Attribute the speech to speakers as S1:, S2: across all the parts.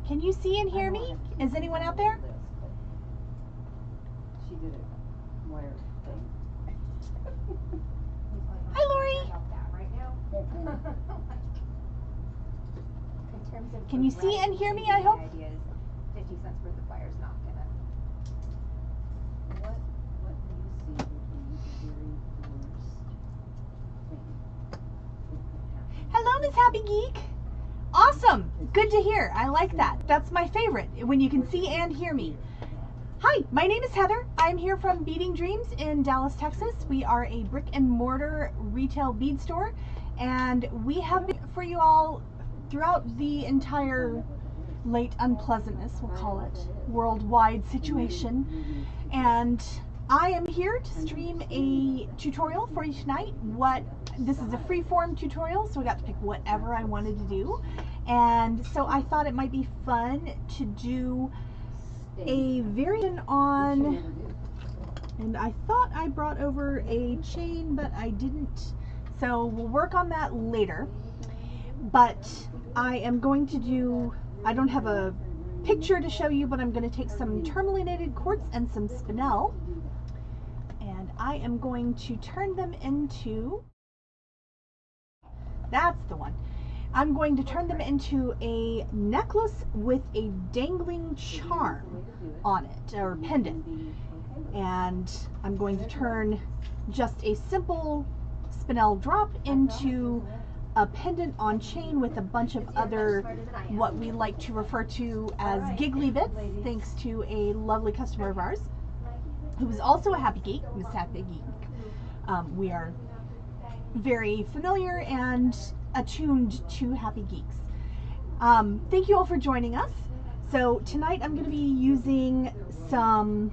S1: Can you see and hear me? Is anyone out there?
S2: She did a wire thing.
S1: Hi, Lori. Can you see and hear me, I hope?
S3: 50 cents worth of wire's not gonna.
S2: What do you see would be the very worst thing that could happen?
S1: Hello, Miss Happy Geek. Awesome. Good to hear. I like that. That's my favorite, when you can see and hear me. Hi, my name is Heather. I'm here from Beading Dreams in Dallas, Texas. We are a brick and mortar retail bead store, and we have been for you all throughout the entire late unpleasantness, we'll call it, worldwide situation. And I am here to stream a tutorial for you tonight. This is a freeform tutorial, so I got to pick whatever I wanted to do. And so I thought it might be fun to do a variant on, and I thought I brought over a chain, but I didn't. So we'll work on that later. But I am going to do, I don't have a picture to show you, but I'm going to take some tourmalinated quartz and some spinel, and I am going to turn them into, that's the one. I'm going to turn them into a necklace with a dangling charm on it, or pendant. And I'm going to turn just a simple spinel drop into a pendant on chain with a bunch of other, what we like to refer to as giggly bits, thanks to a lovely customer of ours, who is also a Happy Geek, Miss Happy Geek. We are very familiar and attuned to Happy Geeks. Thank you all for joining us. So tonight I'm going to be using some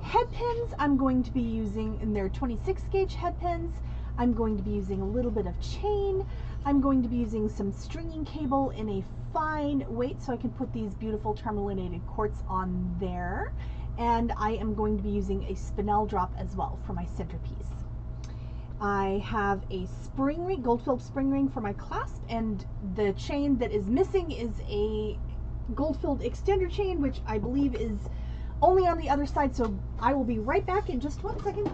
S1: head pins. I'm going to be using, and they're 26 gauge head pins. I'm going to be using a little bit of chain. I'm going to be using some stringing cable in a fine weight so I can put these beautiful tourmalinated quartz on there. And I am going to be using a spinel drop as well for my centerpiece. I have a spring ring, gold-filled spring ring for my clasp, and the chain that is missing is a gold-filled extender chain, which I believe is only on the other side, so I will be right back in just 1 second.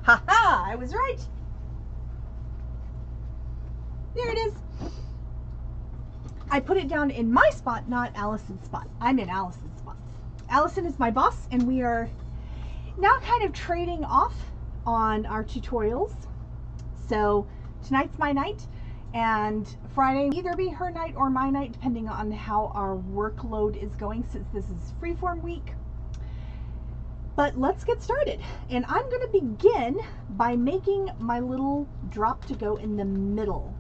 S1: Ha-ha! I was right! There it is! I put it down in my spot, not Allison's spot. I'm in Allison's spot. Allison is my boss, and we are now kind of trading off on our tutorials. So tonight's my night, and Friday will either be her night or my night, depending on how our workload is going, since this is freeform week. But let's get started. And I'm going to begin by making my little drop to go in the middle.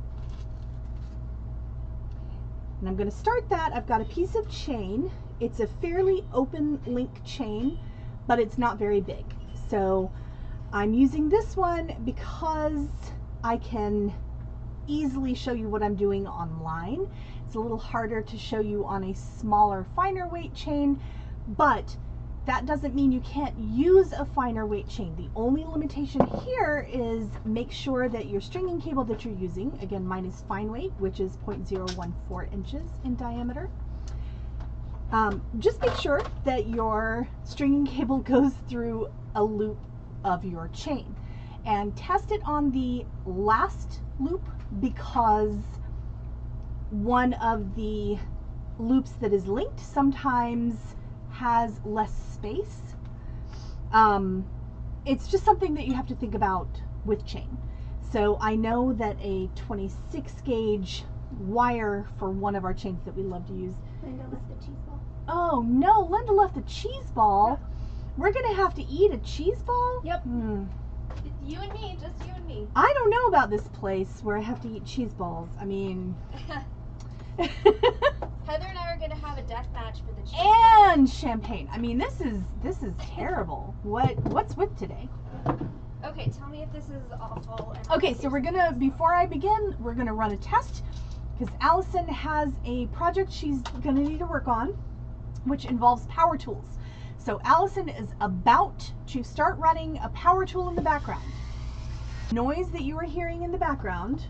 S1: And I'm going to start that. I've got a piece of chain. It's a fairly open link chain, but it's not very big. So I'm using this one because I can easily show you what I'm doing online. It's a little harder to show you on a smaller, finer weight chain, but that doesn't mean you can't use a finer weight chain. The only limitation here is make sure that your stringing cable that you're using, again, mine is fine weight, which is 0.014 inches in diameter. Just make sure that your stringing cable goes through a loop of your chain, and test it on the last loop, because one of the loops that is linked sometimes has less space. It's just something that you have to think about with chain. So I know that a 26 gauge wire for one of our chains that we love to use.
S4: Linda left the cheese ball.
S1: Oh no, Linda left the cheese ball. We're gonna have to eat a cheese ball?
S4: Yep. You and me, just you and me.
S1: I don't know about this place where I have to eat cheese balls. I mean...
S4: Heather and I are gonna have a death match for the cheese ball.
S1: And champagne. I mean, this is terrible. What's with today?
S4: Okay, tell me if this is awful.
S1: Okay, so we're gonna, before I begin, we're gonna run a test, because Allison has a project she's gonna need to work on, which involves power tools. So Allison is about to start running a power tool in the background. Noise that you are hearing in the background.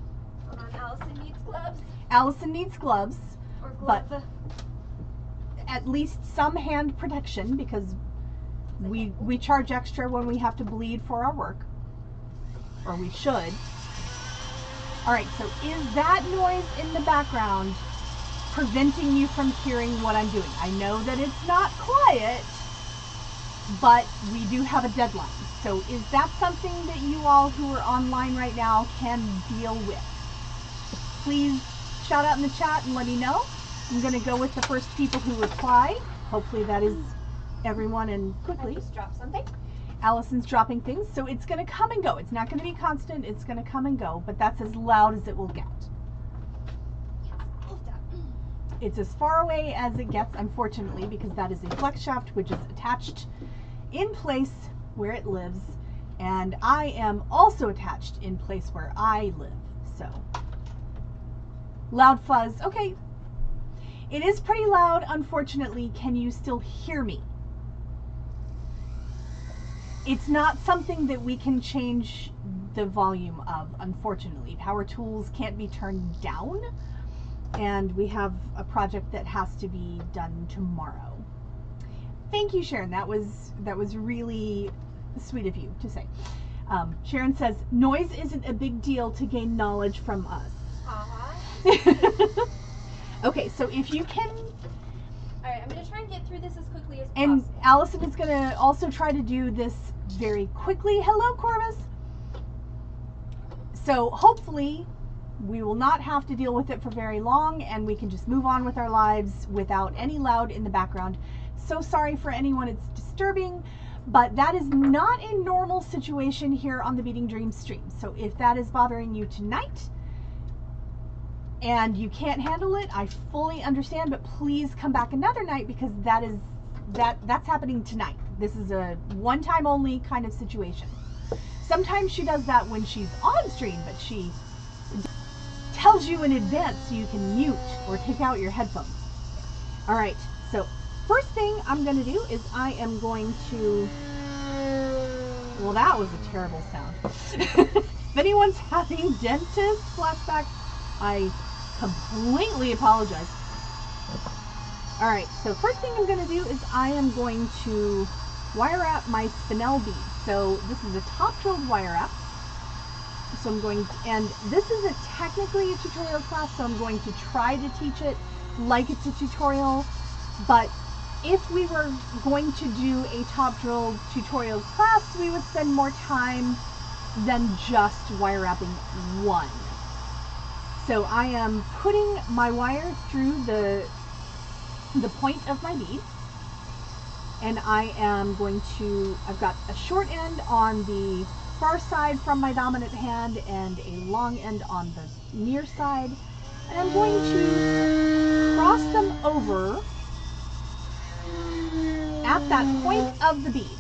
S4: Hold on, Allison needs gloves.
S1: Allison needs gloves,
S4: Or
S1: but
S4: glove.
S1: at least some hand protection because we charge extra when we have to bleed for our work, or we should. All right, so is that noise in the background preventing you from hearing what I'm doing? I know that it's not quiet, but we do have a deadline. So is that something that you all who are online right now can deal with? Please shout out in the chat and let me know. I'm going to go with the first people who reply. Hopefully that is everyone, and
S4: I
S1: quickly.
S4: just dropped something.
S1: Allison's dropping things, so it's going to come and go. It's not going to be constant. It's going to come and go, but that's as loud as it will get.
S4: Yes, all done.
S1: It's as far away as it gets, unfortunately, because that is a flex shaft which is attached in place where it lives, and I am also attached in place where I live. So loud fuzz. Okay, it is pretty loud, unfortunately. Can you still hear me? It's not something that we can change the volume of, unfortunately. Power tools can't be turned down, and we have a project that has to be done tomorrow. Thank you, Sharon. That was really sweet of you to say. Sharon says, noise isn't a big deal to gain knowledge from us. Okay, so if you can...
S4: Alright, I'm going to try and get through this as quickly as
S1: And
S4: possible.
S1: Allison is going to also try to do this very quickly. Hello, Corvus. So hopefully we will not have to deal with it for very long, and we can just move on with our lives without any loud in the background. So sorry for anyone it's disturbing, but that is not a normal situation here on the Beading Dreams stream. So if that is bothering you tonight and you can't handle it, I fully understand, but please come back another night, because that's happening tonight. This is a one-time only kind of situation. Sometimes she does that when she's on stream, but she tells you in advance so you can mute or take out your headphones. All right, so first thing I'm going to do is I am going to... Well, that was a terrible sound. If anyone's having dentist flashbacks, I completely apologize. All right, so first thing I'm going to do is I am going to wire wrap my spinel bead. So this is a top drilled wire wrap. So I'm going to, and this is technically a tutorial class, so I'm going to try to teach it like it's a tutorial. But if we were going to do a top drilled tutorial class, we would spend more time than just wire wrapping one. So I am putting my wire through the point of my bead, and I am going to, I've got a short end on the far side from my dominant hand and a long end on the near side, and I'm going to cross them over at that point of the bead.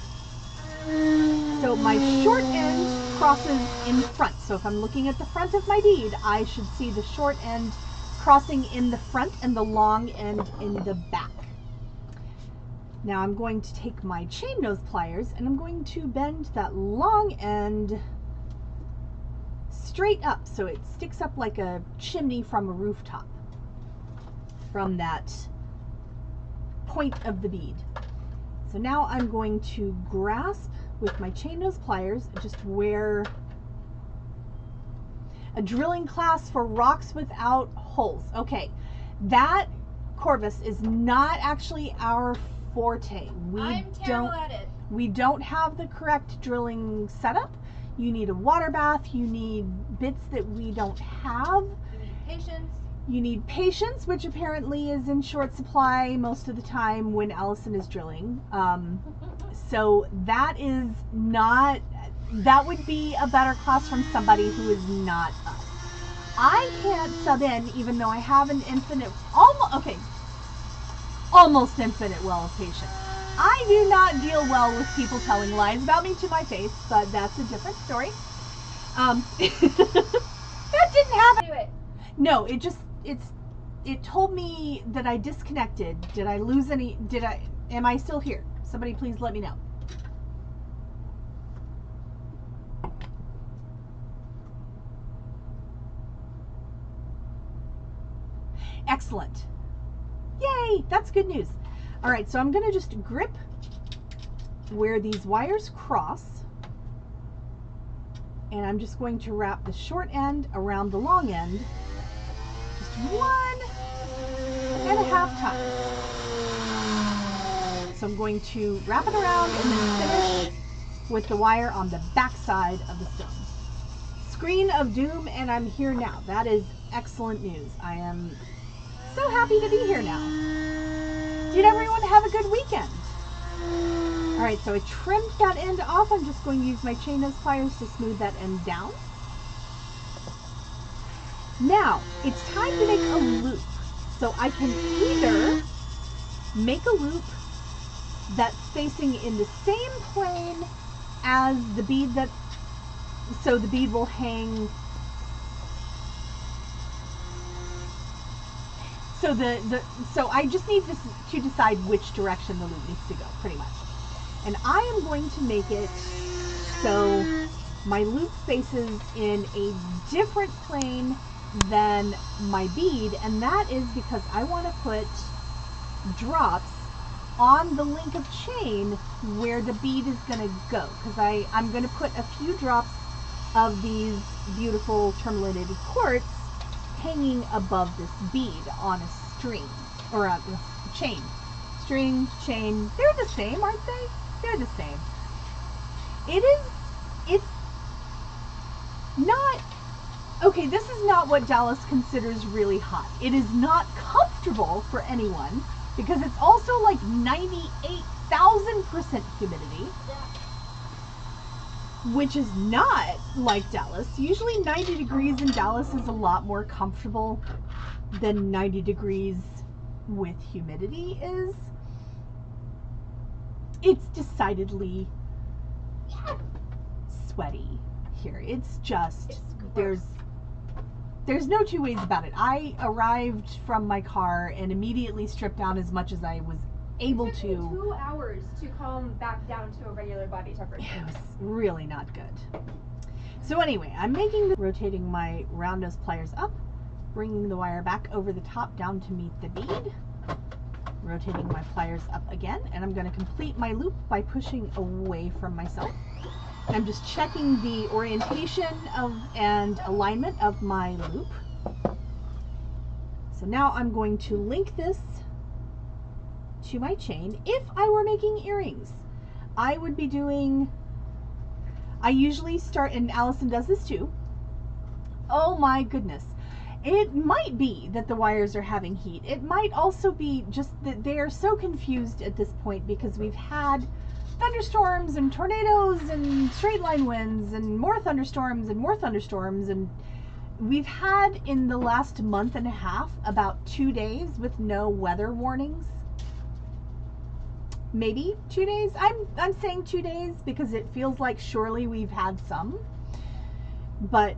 S1: So my short end crosses in front. So if I'm looking at the front of my bead, I should see the short end crossing in the front and the long end in the back. Now I'm going to take my chain nose pliers and I'm going to bend that long end straight up so it sticks up like a chimney from a rooftop from that point of the bead. So now I'm going to grasp with my chain nose pliers just where a drilling class for rocks without holes. Okay, that, Corvus, is not actually our forte.
S4: I'm terrible at it.
S1: We don't have the correct drilling setup. You need a water bath. You need bits that we don't have.
S4: You need patience.
S1: You need patience, which apparently is in short supply most of the time when Allison is drilling. So that is not, that would be a better class from somebody who is not us. I can't sub in even though I have an infinite, almost infinite well of patience. I do not deal well with people telling lies about me to my face, but that's a different story. That didn't happen.
S4: Do it.
S1: No, it told me that I disconnected. Did I lose any, am I still here? Somebody please let me know. Excellent. Yay, that's good news. All right, so I'm gonna just grip where these wires cross, and I'm just going to wrap the short end around the long end, just 1.5 times. So I'm going to wrap it around and then finish with the wire on the back side of the stone. Screen of doom, and I'm here now. That is excellent news. I am so happy to be here now. Did everyone have a good weekend? All right, so I trimmed that end off. I'm just going to use my chain nose pliers to smooth that end down. Now, it's time to make a loop. So I can either make a loop that's facing in the same plane as the bead so the bead will hang. So so I just need to decide which direction the loop needs to go, pretty much. And I am going to make it so my loop faces in a different plane than my bead, and that is because I want to put drops on the link of chain where the bead is going to go, because I'm going to put a few drops of these beautiful tourmalinated quartz hanging above this bead on a string, or a chain. String, chain, they're the same, aren't they? They're the same. It's not, okay, this is not what Dallas considers really hot. It is not comfortable for anyone, because it's also like 98,000% humidity, which is not like Dallas. Usually 90 degrees in Dallas is a lot more comfortable than 90 degrees with humidity is. It's decidedly sweaty here. It's just, there's no two ways about it. I arrived from my car and immediately stripped down as much as I was able
S3: It took me
S1: to.
S3: 2 hours to calm back down to a regular body temperature.
S1: It was really not good. So anyway, I'm rotating my round nose pliers up, bringing the wire back over the top down to meet the bead, rotating my pliers up again, and I'm going to complete my loop by pushing away from myself. I'm just checking the orientation and alignment of my loop. So now I'm going to link this to my chain. If I were making earrings, I would be doing, I usually start, and Allison does this too. Oh my goodness. It might be that the wires are having heat. It might also be just that they are so confused at this point because we've had thunderstorms and tornadoes and straight line winds and more thunderstorms and more thunderstorms, and we've had in the last month and a half about 2 days with no weather warnings. Maybe 2 days. I'm saying 2 days because it feels like surely we've had some. But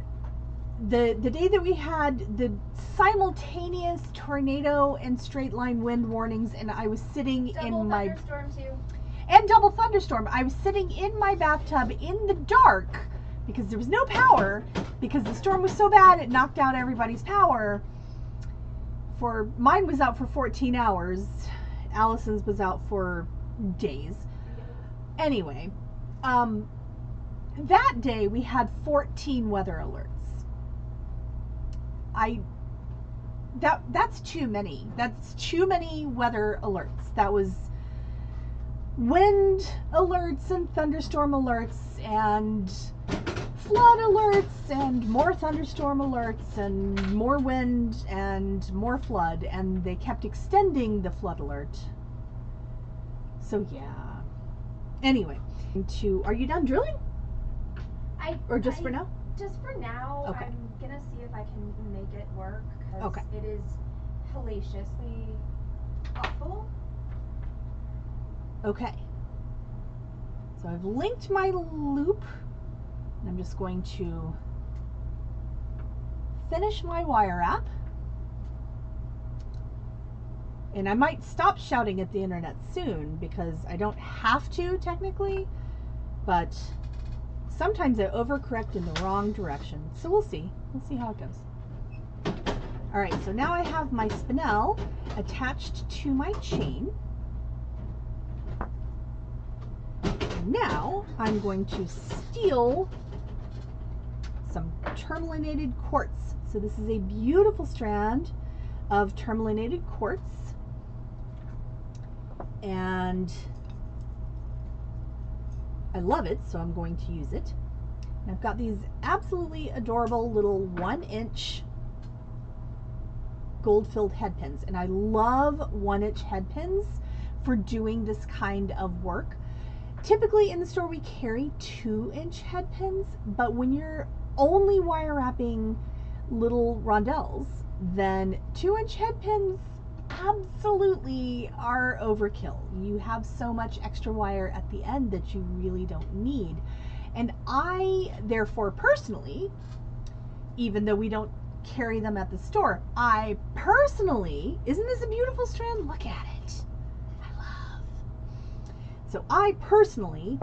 S1: the day that we had the simultaneous tornado and straight line wind warnings, and I was sitting in my
S3: thunderstorm too.
S1: And double thunderstorm. I was sitting in my bathtub in the dark because there was no power, because the storm was so bad it knocked out everybody's power. Mine was out for 14 hours. Allison's was out for days. Anyway, that day we had 14 weather alerts. That's too many. That's too many weather alerts. That was wind alerts and thunderstorm alerts and flood alerts and more thunderstorm alerts and more wind and more flood, and they kept extending the flood alert. So yeah. Anyway, are you done drilling? Or just for now?
S3: Just for now.
S1: Okay.
S3: I'm gonna see if I can make it work, because
S1: Okay.
S3: it is hellaciously awful.
S1: Okay. So I've linked my loop, and I'm just going to finish my wire wrap. And I might stop shouting at the internet soon because I don't have to technically, but sometimes I overcorrect in the wrong direction. So we'll see. We'll see how it goes. All right, so now I have my spinel attached to my chain. Now I'm going to steal some tourmalinated quartz. So this is a beautiful strand of tourmalinated quartz, and I love it, so I'm going to use it. And I've got these absolutely adorable little 1-inch gold-filled head pins, and I love 1-inch head pins for doing this kind of work. Typically in the store we carry 2-inch head pins, but when you're only wire wrapping little rondelles, then 2-inch head pins absolutely are overkill. You have so much extra wire at the end that you really don't need. And I, therefore, personally, even though we don't carry them at the store, I personally, isn't this a beautiful strand? Look at it. So I personally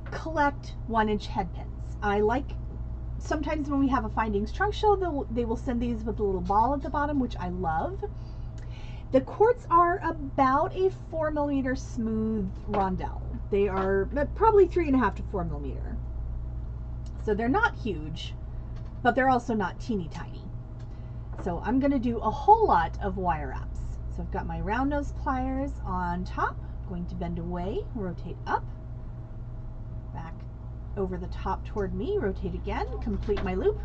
S1: collect 1-inch head pins. I like, sometimes when we have a Findings trunk show, they will send these with a little ball at the bottom, which I love. The quartz are about a 4mm smooth rondelle. They are probably 3.5 to 4mm. So they're not huge, but they're also not teeny tiny. So I'm going to do a whole lot of wire wraps. So I've got my round nose pliers on top. Going to bend away, rotate up, back over the top toward me, rotate again, complete my loop.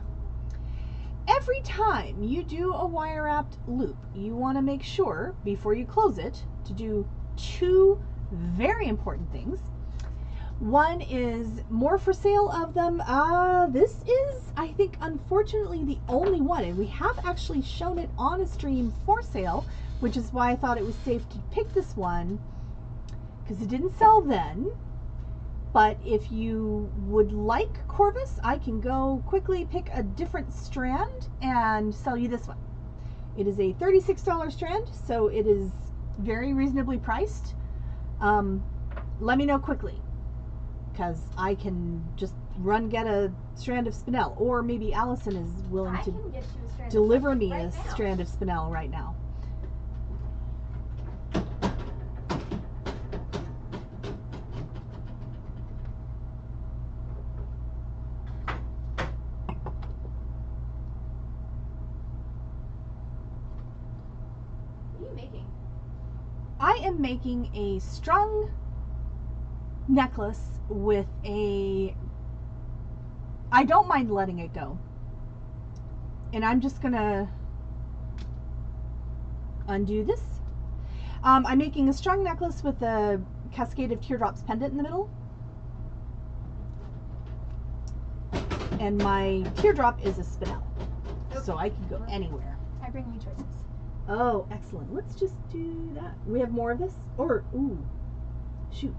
S1: Every time you do a wire wrapped loop, you want to make sure before you close it to do 2 very important things. One is more for sale of them. This is, I think, unfortunately the only one, and we have actually shown it on a stream for sale, which is why I thought it was safe to pick this one, because it didn't sell then. But if you would like Corvus, I can go quickly pick a different strand and sell you this one. It is a $36 strand, so it is very reasonably priced. Let me know quickly, because I can just run get a strand of spinel, or maybe Allison is willing to deliver me a strand of spinel right now. I am making a strung necklace with a, I don't mind letting it go. And I'm just gonna undo this. I'm making a strung necklace with a cascade of teardrops pendant in the middle. And my teardrop is a spinel, so I can go anywhere.
S4: I bring you choices.
S1: Oh, excellent. Let's just do that. We have more of this? Or, ooh, shoot.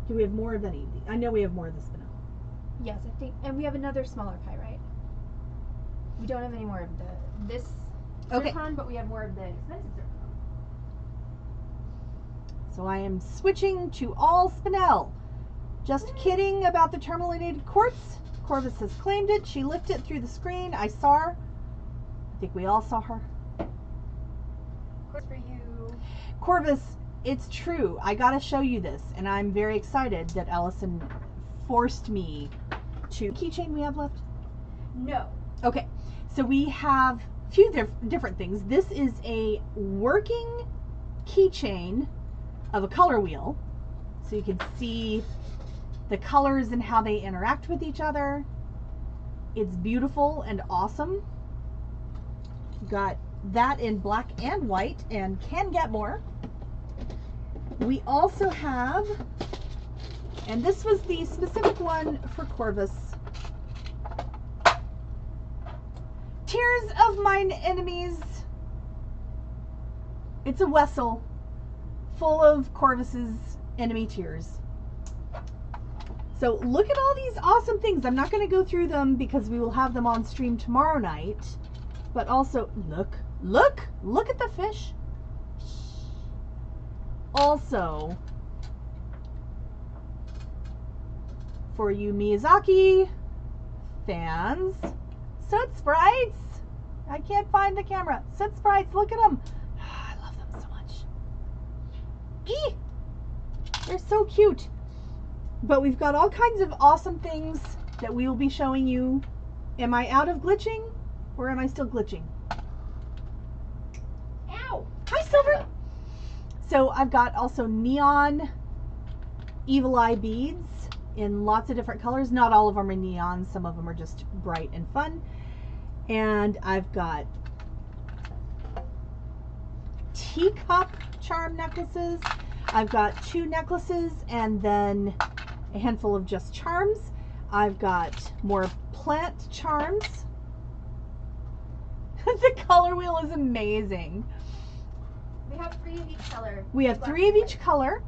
S1: Do we have more of any? I know we have more of this spinel.
S4: Yes, I think, and we have another smaller pie, right? We don't have any more of this zircon, but we have more of the expensive zircon.
S1: So I am switching to all spinel. Just kidding about the tourmalinated quartz. Corvus has claimed it. She lifted it through the screen. I saw her. I think we all saw her.
S4: Quartz for you.
S1: Corvus, it's true. I gotta show you this, and I'm very excited that Allison forced me to. Keychain we have left?
S3: No.
S1: Okay, so we have a few different things. This is a working keychain of a color wheel, so you can see the colors and how they interact with each other. It's beautiful and awesome. Got that in black and white, and can get more. We also have, and this was the specific one for Corvus, Tears of Mine Enemies. It's a vessel full of Corvus's enemy tears. So look at all these awesome things. I'm not going to go through them because we will have them on stream tomorrow night. But also, look at the fish. Also, for you Miyazaki fans, Soot Sprites. I can't find the camera. Soot sprites, look at them. I love them so much. Eee! They're so cute. But we've got all kinds of awesome things that we will be showing you. Am I out of glitching or am I still glitching?
S3: Ow!
S1: Hi, Silver. So I've got also neon evil eye beads in lots of different colors. Not all of them are neon. Some of them are just bright and fun. And I've got teacup charm necklaces. I've got 2 necklaces and then a handful of just charms. I've got more plant charms. The color wheel is amazing.
S3: We have 3 of each color.
S1: We have 3 of each color.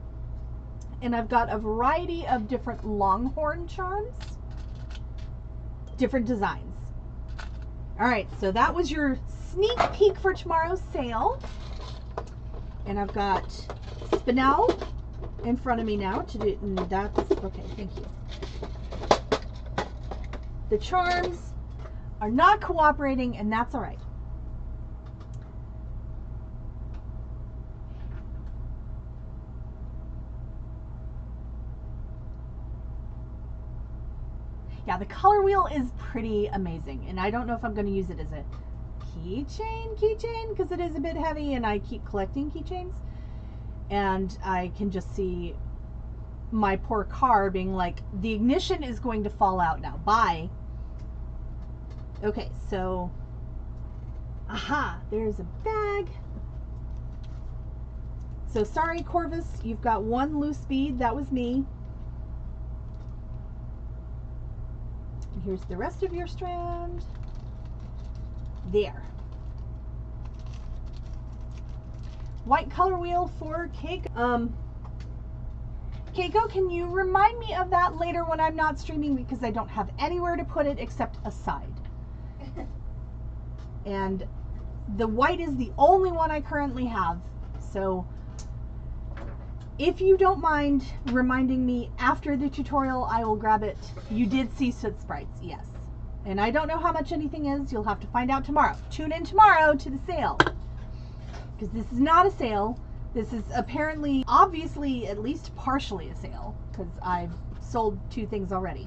S1: And I've got a variety of different longhorn charms. Different designs. Alright, so that was your sneak peek for tomorrow's sale. And I've got spinel in front of me now to do, and that's, okay, thank you. The charms are not cooperating, and that's alright. Yeah, the color wheel is pretty amazing, and I don't know if I'm going to use it as a keychain, because it is a bit heavy, and I keep collecting keychains, and I can just see my poor car being like, the ignition is going to fall out now, bye. Okay, so, aha, there's a bag. So sorry, Corvus, you've got 1 loose bead, that was me. And here's the rest of your strand. There. White color wheel for Keiko. Keiko, can you remind me of that later when I'm not streaming, because I don't have anywhere to put it except aside. And the white is the only one I currently have. So if you don't mind reminding me after the tutorial, I will grab it. You did see soot sprites, yes. And I don't know how much anything is. You'll have to find out tomorrow. Tune in tomorrow to the sale. Because this is not a sale. This is apparently, obviously, at least partially a sale. Because I've sold 2 things already.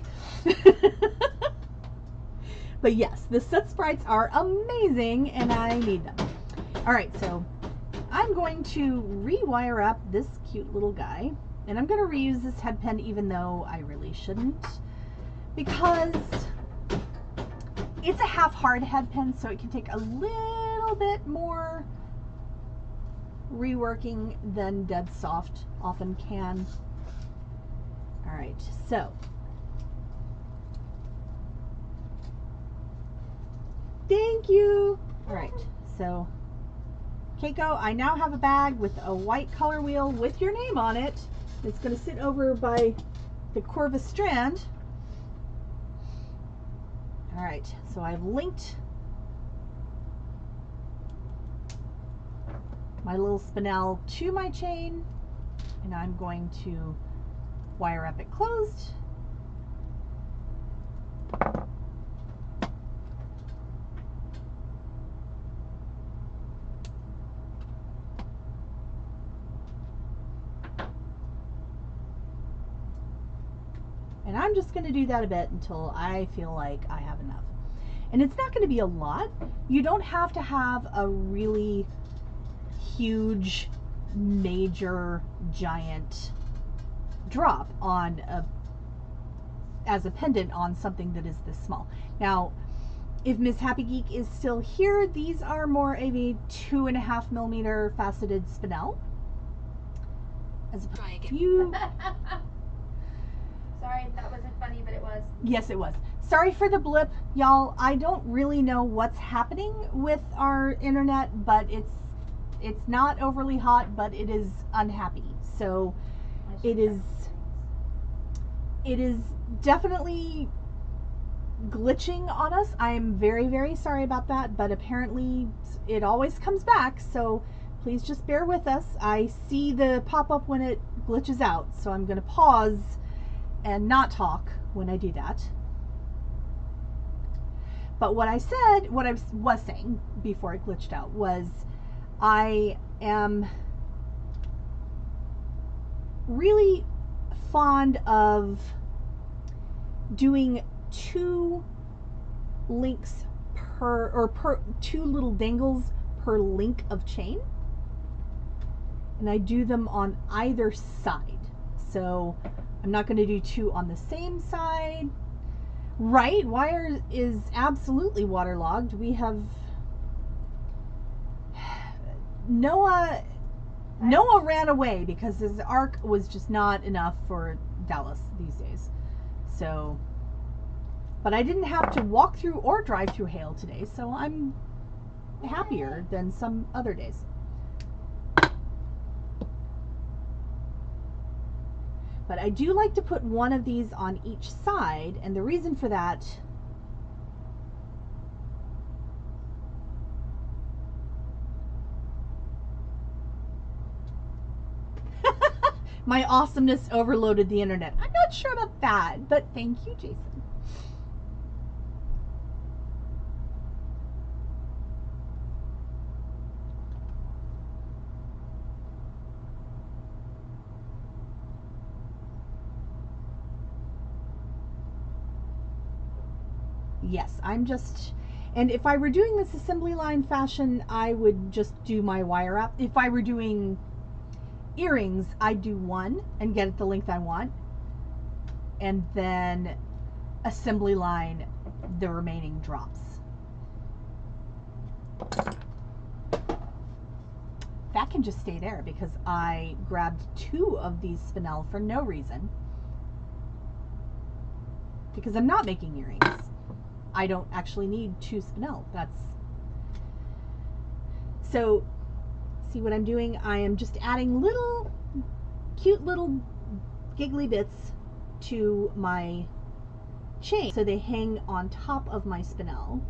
S1: But yes, the soot sprites are amazing and I need them. Alright, so I'm going to rewire up this cute little guy. And I'm going to reuse this head pen even though I really shouldn't. Because it's a half hard head pen, so it can take a little bit more reworking than dead soft often can. Alright, so thank you. Alright, so Keiko, I now have a bag with a white color wheel with your name on it. It's going to sit over by the Corvus strand. Alright, so I've linked my little spinel to my chain, and I'm going to wire up it closed. And I'm just going to do that a bit until I feel like I have enough. And it's not going to be a lot. You don't have to have a really huge, major, giant drop on as a pendant on something that is this small. Now, if Miss Happy Geek is still here, these are more of a 2.5 millimeter faceted spinel. As you.
S3: Sorry, that wasn't funny, but it was.
S1: Yes, it was. Sorry for the blip, y'all. I don't really know what's happening with our internet, but it's not overly hot, but it is unhappy. So it is definitely glitching on us. I'm very, very sorry about that, but apparently it always comes back, so please just bear with us. I see the pop-up when it glitches out, so I'm going to pause and not talk when I do that. But what I said, what I was saying before I glitched out, was I am really fond of doing 2 links per 2 little dangles per link of chain, and I do them on either side. So I'm not going to do 2 on the same side. Right, wire is absolutely waterlogged. We have Noah ran away because his arc was just not enough for Dallas these days. So, but I didn't have to walk through or drive through hail today, so I'm happier than some other days. But I do like to put one of these on each side, and the reason for that my awesomeness overloaded the internet. I'm not sure about that, but thank you, Jason. Yes, I'm just, and if I were doing this assembly line fashion, I would just do my wire wrap. If I were doing earrings, I'd do 1 and get it the length I want, and then assembly line the remaining drops. That can just stay there because I grabbed 2 of these spinel for no reason, because I'm not making earrings. I don't actually need 2 spinel. That's so. See what I'm doing? I am just adding little cute little giggly bits to my chain so they hang on top of my spinel.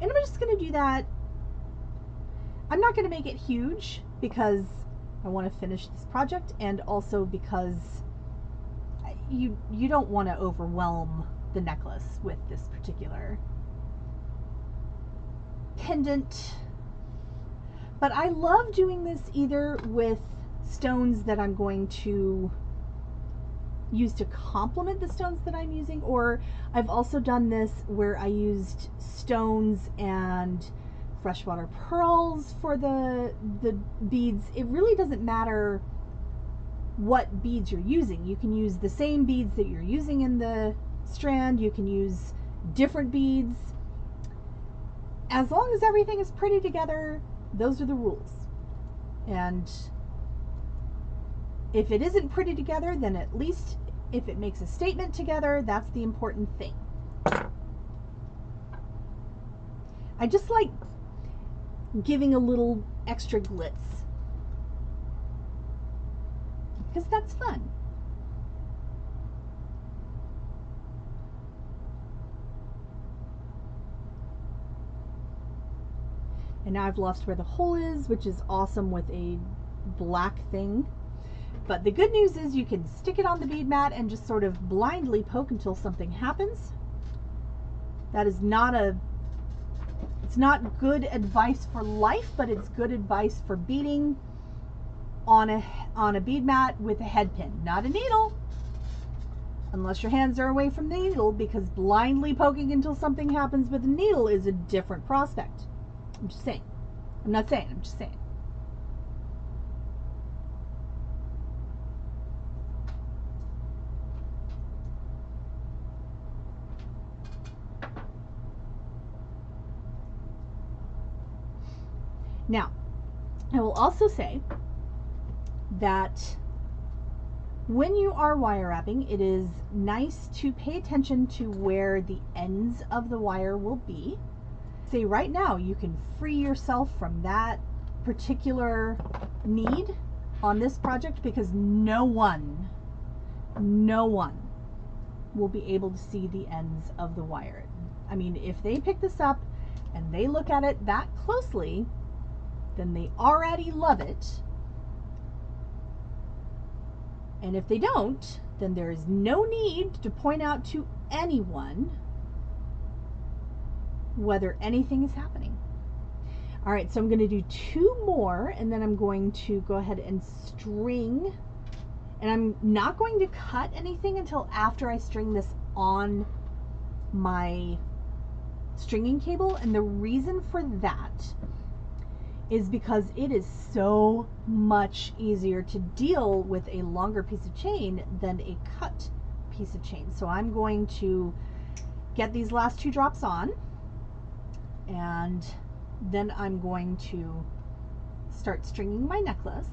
S1: And I'm just going to do that. I'm not going to make it huge because I want to finish this project, and also because you don't want to overwhelm the necklace with this particular pendant. But I love doing this either with stones that I'm going to use to complement the stones that I'm using, or I've also done this where I used stones and freshwater pearls for the beads. It really doesn't matter what beads you're using. You can use the same beads that you're using in the strand. You can use different beads. As long as everything is pretty together, those are the rules. And if it isn't pretty together, then at least if it makes a statement together, that's the important thing. I just like giving a little extra glitz because that's fun. And now I've lost where the hole is, which is awesome with a black thing. But the good news is you can stick it on the bead mat and just sort of blindly poke until something happens. That is not it's not good advice for life, but it's good advice for beading on a bead mat with a head pin, not a needle. Unless your hands are away from the needle, because blindly poking until something happens with a needle is a different prospect. I'm just saying. I'm not saying, I'm just saying. Now, I will also say that when you are wire wrapping, it is nice to pay attention to where the ends of the wire will be. Say right now, you can free yourself from that particular need on this project, because no one will be able to see the ends of the wire. I mean, if they pick this up and they look at it that closely, then they already love it. And if they don't, then there is no need to point out to anyone whether anything is happening. All right, so I'm going to do 2 more, and then I'm going to go ahead and string, and I'm not going to cut anything until after I string this on my stringing cable. And the reason for that is because it is so much easier to deal with a longer piece of chain than a cut piece of chain. So I'm going to get these last 2 drops on, and then I'm going to start stringing my necklace.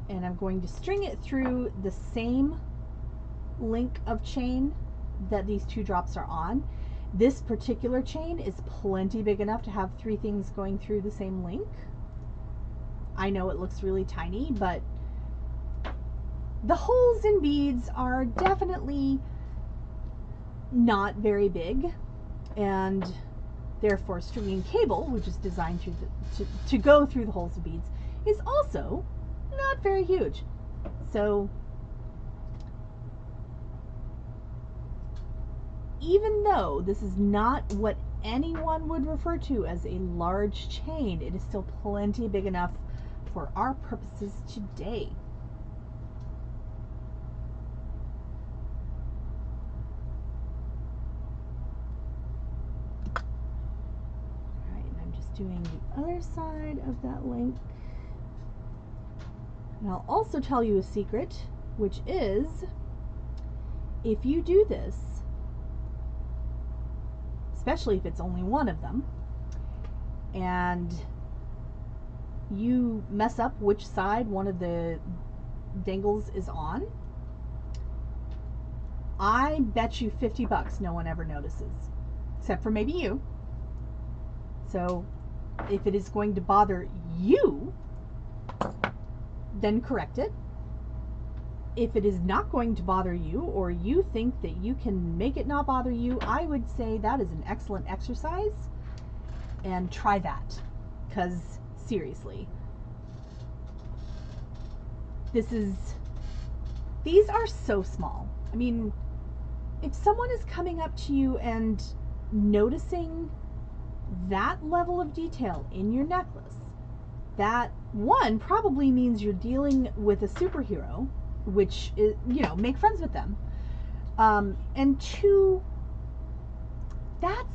S1: And I'm going to string it through the same link of chain that these 2 drops are on. This particular chain is plenty big enough to have 3 things going through the same link. I know it looks really tiny, but the holes in beads are definitely not very big, and therefore stringing cable, which is designed to go through the holes of beads, is also not very huge. So even though this is not what anyone would refer to as a large chain, it is still plenty big enough for our purposes today. Alright, and I'm just doing the other side of that link. And I'll also tell you a secret, which is, if you do this, especially if it's only one of them, and you mess up which side one of the dangles is on, I bet you $50 no one ever notices, except for maybe you. So if it is going to bother you, then correct it. If it is not going to bother you, or you think that you can make it not bother you, I would say that is an excellent exercise, and try that, because seriously, these are so small. I mean, if someone is coming up to you and noticing that level of detail in your necklace, that, one, probably means you're dealing with a superhero, which is, you know, make friends with them. And 2, that's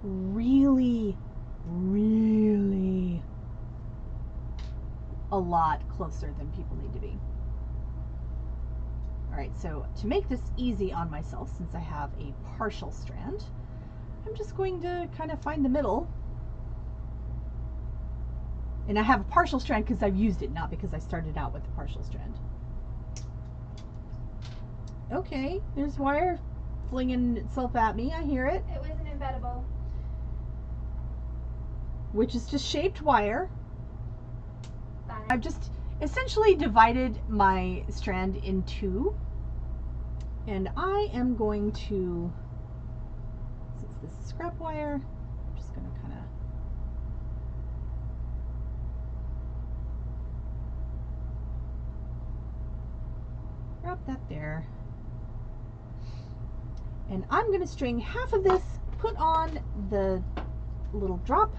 S1: really, really a lot closer than people need to be. All right, so to make this easy on myself, since I have a partial strand, I'm just going to kind of find the middle. And I have a partial strand because I've used it, not because I started out with a partial strand. Okay, there's wire flinging itself at me. I hear it.
S3: It was an embeddable.
S1: Which is just shaped wire.
S3: Fine.
S1: I've just essentially divided my strand in 2. And I am going to, since this is scrap wire, I'm just going to kind of wrap that there. And I'm going to string half of this, put on the little drop,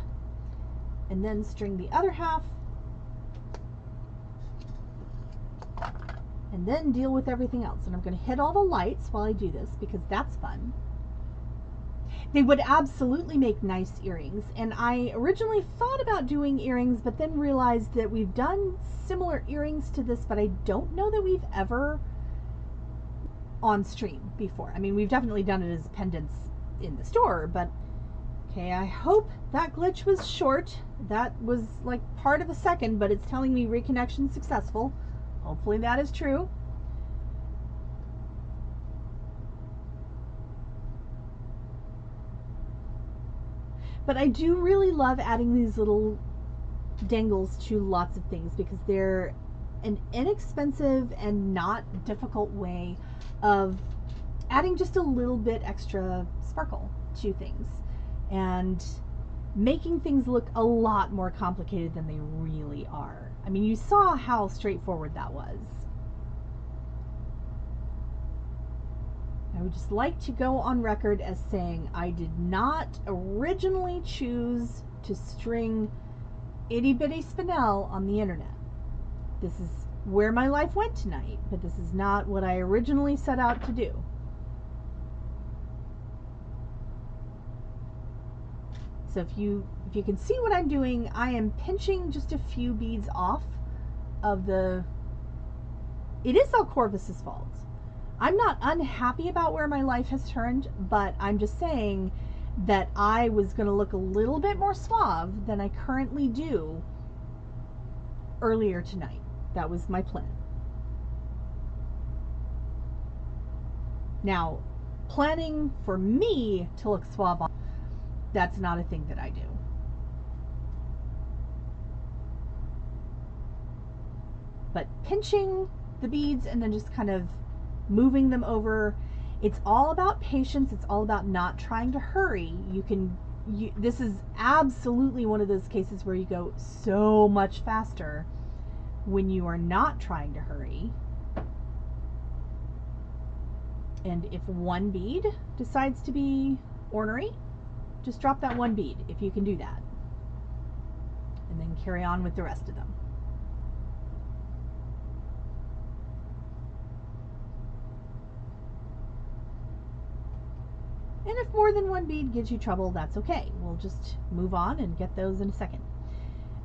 S1: and then string the other half, and then deal with everything else. And I'm going to hit all the lights while I do this, because that's fun. They would absolutely make nice earrings, and I originally thought about doing earrings, but then realized that we've done similar earrings to this, but I don't know that we've ever on stream before. I mean, we've definitely done it as pendants in the store, but okay, I hope that glitch was short. That was like part of a second, but it's telling me reconnection successful. Hopefully that is true. But I do really love adding these little dangles to lots of things, because they're an inexpensive and not difficult way of adding just a little bit extra sparkle to things and making things look a lot more complicated than they really are. I mean, you saw how straightforward that was. would just like to go on record as saying I did not originally choose to string itty bitty spinel on the internet. This is where my life went tonight, but this is not what I originally set out to do. So if you can see what I'm doing, I am pinching just a few beads off of the, it is El Corvus's fault. I'm not unhappy about where my life has turned, but I'm just saying that I was going to look a little bit more suave than I currently do earlier tonight. That was my plan. Now, planning for me to look suave, that's not a thing that I do. But pinching the beads and then just kind of moving them over, it's all about patience. It's all about not trying to hurry. This is absolutely one of those cases where you go so much faster when you are not trying to hurry. And if one bead decides to be ornery, just drop that one bead if you can do that, and then carry on with the rest of them. And if more than one bead gives you trouble, that's okay. We'll just move on and get those in a second.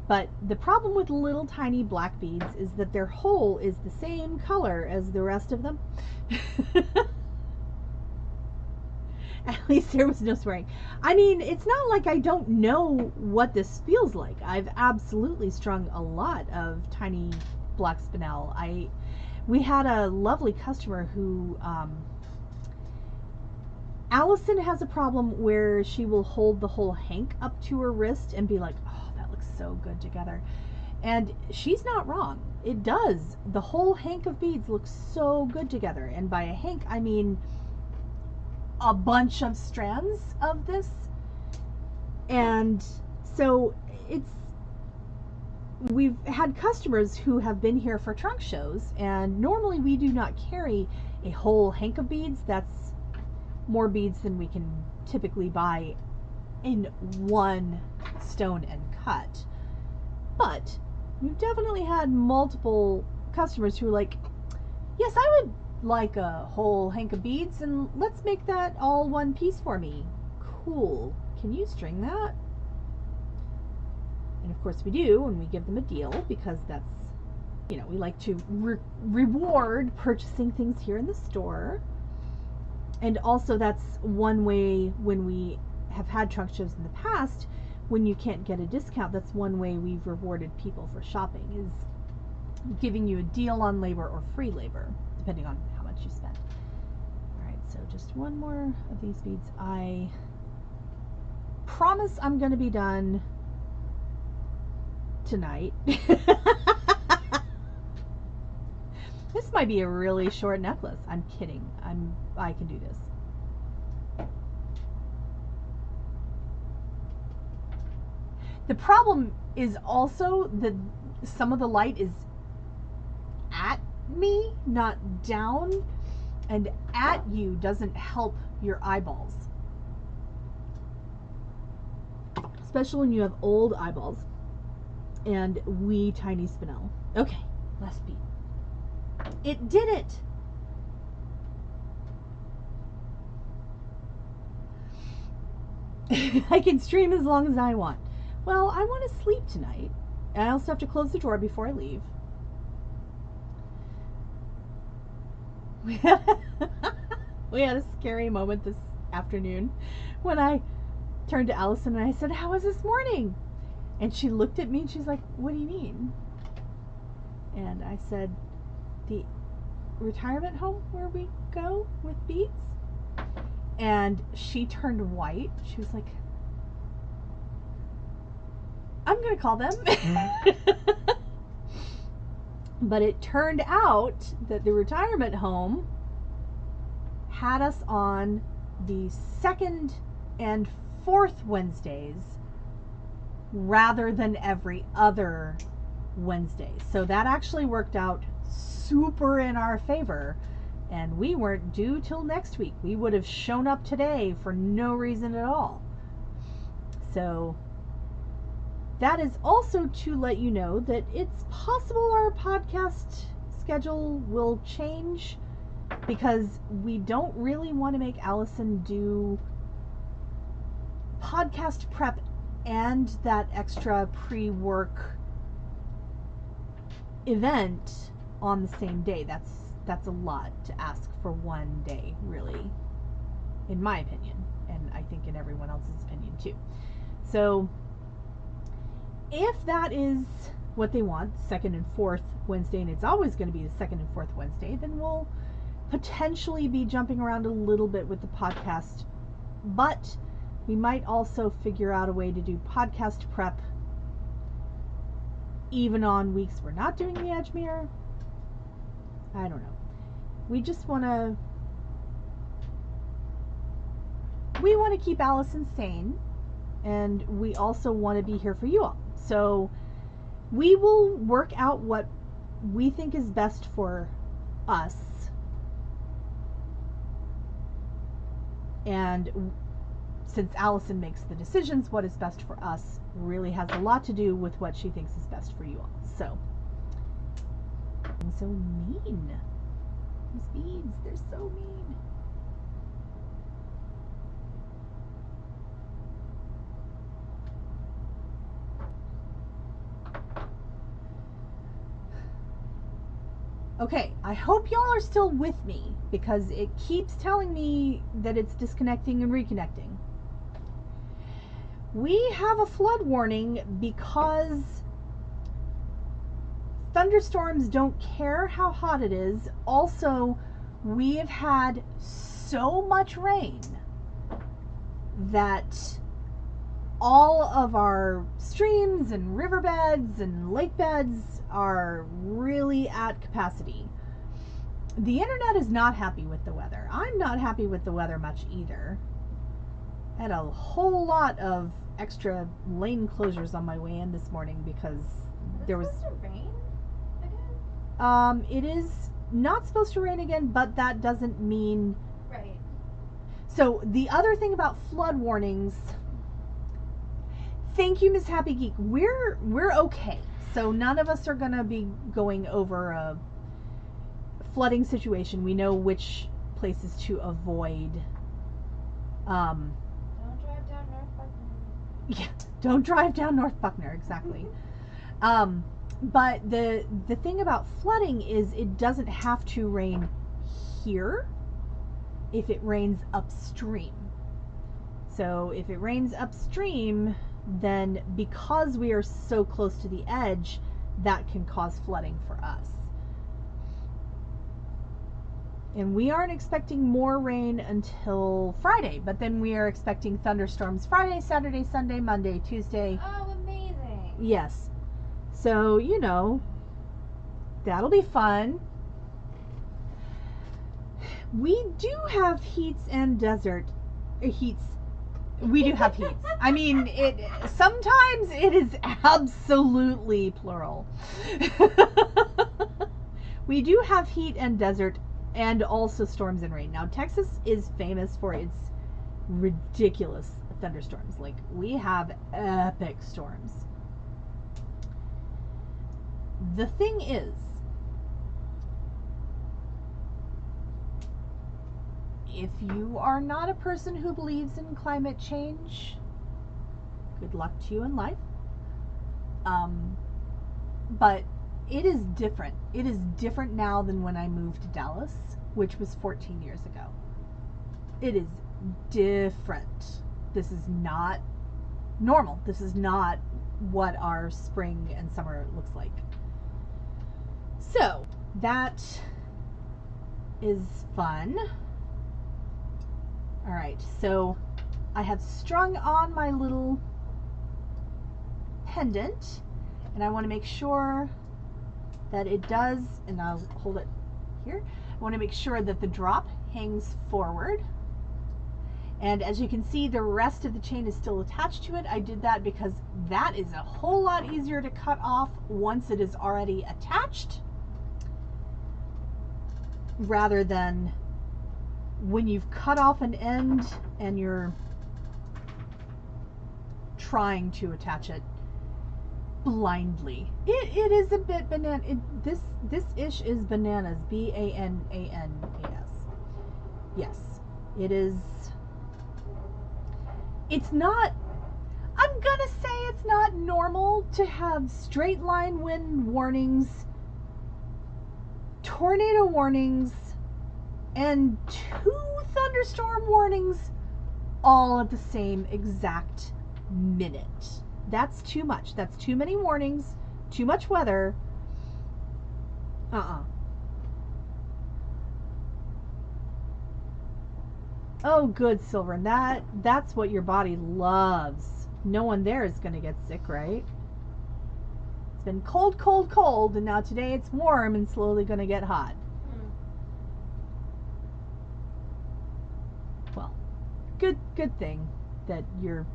S1: But the problem with little tiny black beads is that their hole is the same color as the rest of them. At least there was no swearing. I mean, it's not like I don't know what this feels like. I've absolutely strung a lot of tiny black spinel. We had a lovely customer who, Allison has a problem where she will hold the whole hank up to her wrist and be like, oh, that looks so good together. And she's not wrong. It does. The whole hank of beads looks so good together. And by a hank, I mean a bunch of strands of this. And so we've had customers who have been here for trunk shows, and normally we do not carry a whole hank of beads. That's more beads than we can typically buy in one stone and cut. But we've definitely had multiple customers who are like, yes, I would like a whole hank of beads, and let's make that all one piece for me. Cool. Can you string that? And of course we do, and we give them a deal, because that's, you know, we like to reward purchasing things here in the store. And also that's one way when we have had trunk shows in the past, when you can't get a discount, that's one way we've rewarded people for shopping, is giving you a deal on labor or free labor, depending on how much you spend. Alright, so just one more of these beads. I promise I'm going to be done tonight. This might be a really short necklace. I'm kidding. I can do this. The problem is also that some of the light is at me, not down, and at you doesn't help your eyeballs. Especially when you have old eyeballs and wee tiny spinel. Okay, last bead. It did it! I can stream as long as I want. Well, I want to sleep tonight. I also have to close the door before I leave. We had a scary moment this afternoon when I turned to Allison and I said, how was this morning? And she looked at me and she's like, what do you mean? And I said, the retirement home where we go with beads. And she turned white. She was like, I'm gonna call them. But it turned out that the retirement home had us on the 2nd and 4th Wednesdays rather than every other Wednesday. So that actually worked out super in our favor And we weren't due till next week. We would have shown up today for no reason at all. So that is also to let you know that it's possible our podcast schedule will change, because we don't really want to make Allison do podcast prep and that extra pre-work event on the same day. That's a lot to ask for one day, really, in my opinion, and I think in everyone else's opinion too. So if that is what they want, second and fourth Wednesday, and it's always going to be the second and fourth Wednesday, then we'll potentially be jumping around a little bit with the podcast, but we might also figure out a way to do podcast prep even on weeks we're not doing the Edgemere. I don't know. We just want to keep Allison sane, and we also want to be here for you all. So we will work out what we think is best for us. And since Allison makes the decisions, what is best for us really has a lot to do with what she thinks is best for you all. So, being so mean. These beads, they're so mean. Okay, I hope y'all are still with me, because it keeps telling me that it's disconnecting and reconnecting. We have a flood warning because thunderstorms don't care how hot it is. Also, we have had so much rain that all of our streams and riverbeds and lake beds are really at capacity. The internet is not happy with the weather. I'm not happy with the weather much either. I had a whole lot of extra lane closures on my way in this morning because there was
S4: supposed to rain again?
S1: It is not supposed to rain again, but that doesn't mean
S4: Right.
S1: So the other thing about flood warnings, thank you, Miss Happy Geek. We're okay. So none of us are gonna be going over a flooding situation. We know which places to avoid.
S4: Don't drive down North Buckner.
S1: Yeah, don't drive down North Buckner, exactly. But the thing about flooding is it doesn't have to rain here if it rains upstream. So if it rains upstream, then because we are so close to the edge, that can cause flooding for us. And we aren't expecting more rain until Friday, but then we are expecting thunderstorms Friday, Saturday, Sunday, Monday, Tuesday.
S4: Oh, amazing.
S1: Yes. So, you know, that'll be fun. We do have heats and desert heats. We do have heats. I mean, sometimes it is absolutely plural. We do have heat and desert and also storms and rain. Now, Texas is famous for its ridiculous thunderstorms. Like, we have epic storms. The thing is, if you are not a person who believes in climate change, good luck to you in life. But it is different. It is different now than when I moved to Dallas, which was 14 years ago. It is different. This is not normal. This is not what our spring and summer looks like. So, that is fun. Alright, so I have strung on my little pendant, and I want to make sure that it does, and I'll hold it here. I want to make sure that the drop hangs forward. And as you can see, the rest of the chain is still attached to it. I did that because that is a whole lot easier to cut off once it is already attached. rather than when you've cut off an end and you're trying to attach it blindly. It is a bit banana. This ish is bananas. Bananas. Yes, it is. It's not. I'm gonna say it's not normal to have straight line wind warnings, tornado warnings, and 2 thunderstorm warnings all at the same exact minute. That's too much. That's too many warnings, too much weather. Oh, good, Silver. That's what your body loves. No one there is going to get sick, right? It's been cold, cold, cold, and now today it's warm and slowly going to get hot. Well, good thing that you're,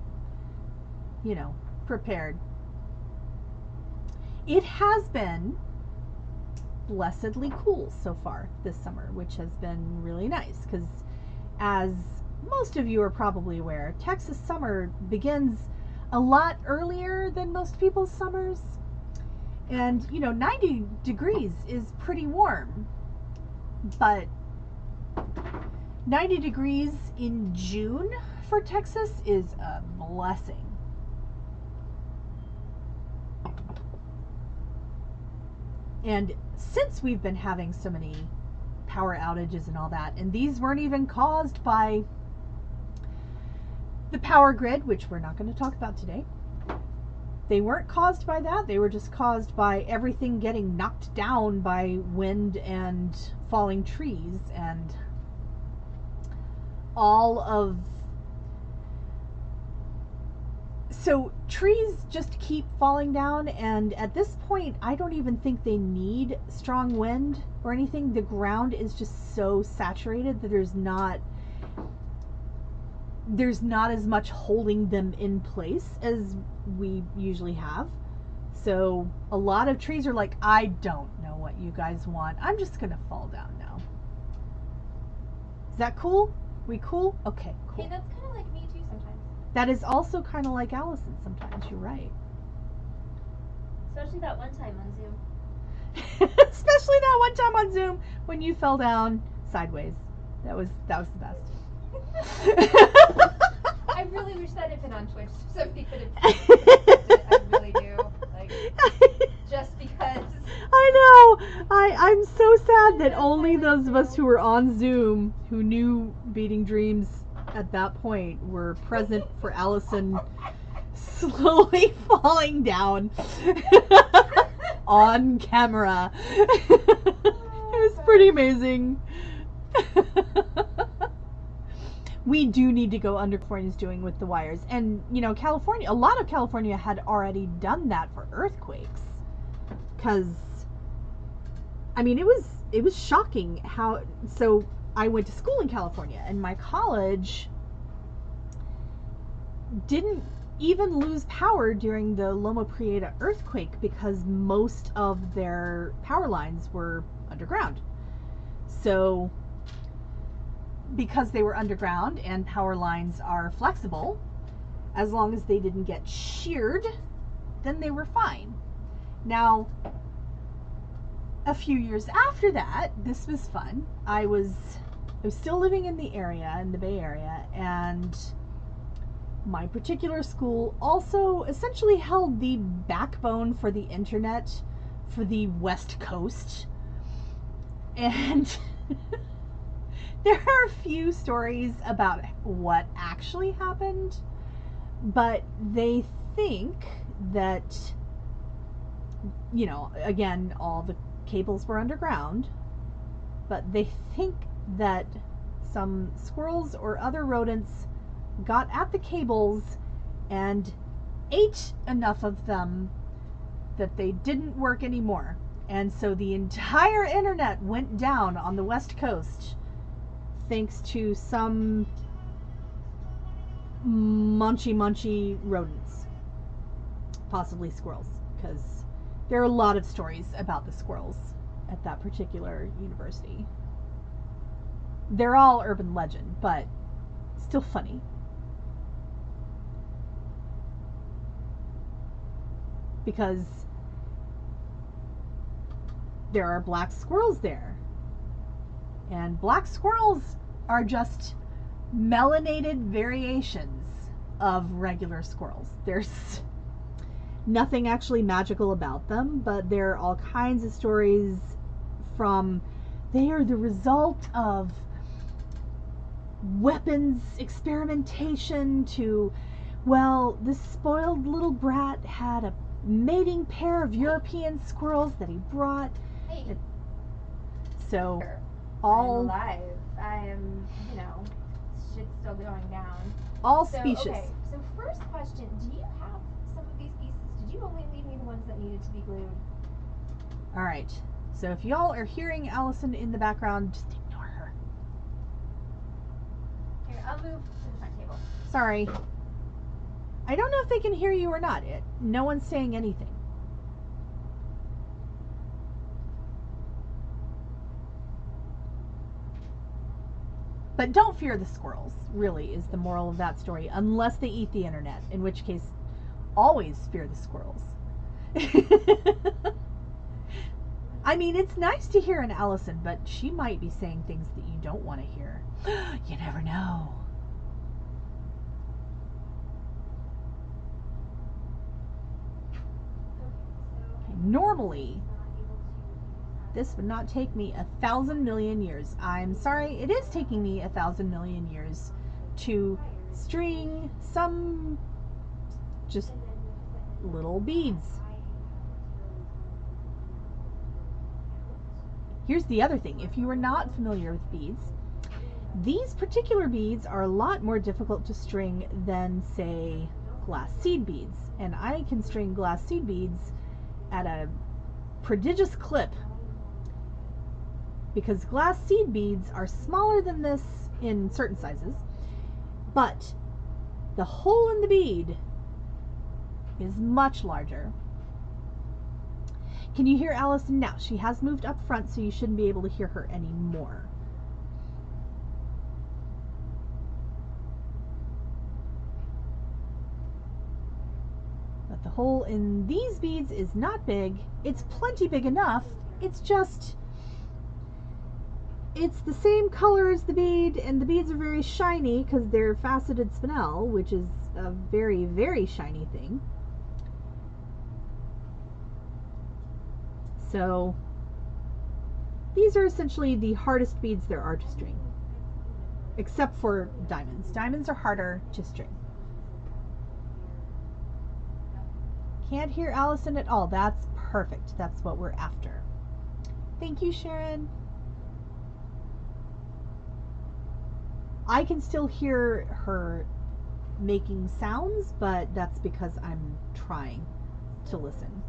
S1: prepared. It has been blessedly cool so far this summer, which has been really nice because, as most of you are probably aware, Texas summer begins a lot earlier than most people's summers. And 90 degrees is pretty warm, but 90 degrees in June for Texas is a blessing. And since we've been having so many power outages and all that, and these weren't even caused by the power grid, which we're not going to talk about today. They weren't caused by that. They were just caused by everything getting knocked down by wind and falling trees and all of... So trees just keep falling down, and at this point I don't even think they need strong wind or anything. The ground is just so saturated that there's not as much holding them in place as we usually have. So a lot of trees are like, I don't know what you guys want. I'm just gonna fall down now. Is that cool? We cool? Okay, cool.
S3: Hey, that's kind of like me too sometimes.
S1: That is also kind of like Allison sometimes. You're right.
S3: Especially that one time on Zoom.
S1: Especially that one time on Zoom when you fell down sideways. That was the best.
S3: I really wish that had been on Twitch so somebody could have it. I really do. Like, just because.
S1: I know. I'm so sad that only those of us who were on Zoom who knew Beading Dreams at that point were present for Allison slowly falling down on camera. It was pretty amazing. We do need to go under California's doing with the wires. And, California, a lot of California had already done that for earthquakes. Because, it was shocking how, so I went to school in California, and my college didn't even lose power during the Loma Prieta earthquake because most of their power lines were underground. So, because they were underground and power lines are flexible, as long as they didn't get sheared, then they were fine. Now, a few years after that, this was fun. I was still living in the area, in the Bay Area, and my particular school also essentially held the backbone for the internet for the West Coast. And there are a few stories about what actually happened, but they think that, again, all the cables were underground, but they think that some squirrels or other rodents got at the cables and ate enough of them that they didn't work anymore. And so the entire internet went down on the West Coast thanks to some munchy rodents, possibly squirrels, because there are a lot of stories about the squirrels at that particular university. They're all urban legend, but still funny. Because there are black squirrels there. And black squirrels are just melanated variations of regular squirrels. There's nothing actually magical about them, but there are all kinds of stories from, they are the result of weapons experimentation to, well, this spoiled little brat had a mating pair of European squirrels that he brought.
S4: Hey.
S1: So
S4: I'm
S1: all
S4: alive. I am, shit's still going down.
S1: all
S4: So,
S1: species.
S4: okay, so first question, do you have some of these pieces? Did you only leave me the ones that needed to be glued?
S1: All right. So if y'all are hearing Allison in the background, just ignore her.
S4: Here, I'll move to the front table.
S1: Sorry. I don't know if they can hear you or not. No one's saying anything. But don't fear the squirrels, really, is the moral of that story, unless they eat the internet, in which case, always fear the squirrels. I mean, it's nice to hear an Allison, but she might be saying things that you don't want to hear. You never know. Normally, this would not take me 1,000 million years. I'm sorry, it is taking me 1,000 million years to string some just little beads. Here's the other thing. If you are not familiar with beads, these particular beads are a lot more difficult to string than, say, glass seed beads. And I can string glass seed beads at a prodigious clip, because glass seed beads are smaller than this in certain sizes, but the hole in the bead is much larger. Can you hear Allison now? She has moved up front, so you shouldn't be able to hear her anymore. But the hole in these beads is not big. It's plenty big enough. It's just, it's the same color as the bead, and the beads are very shiny because they're faceted spinel, which is a very, very shiny thing. So these are essentially the hardest beads there are to string, except for diamonds. Diamonds are harder to string. Can't hear Allison at all. That's perfect. That's what we're after. Thank you, Sharon. I can still hear her making sounds, but that's because I'm trying to listen.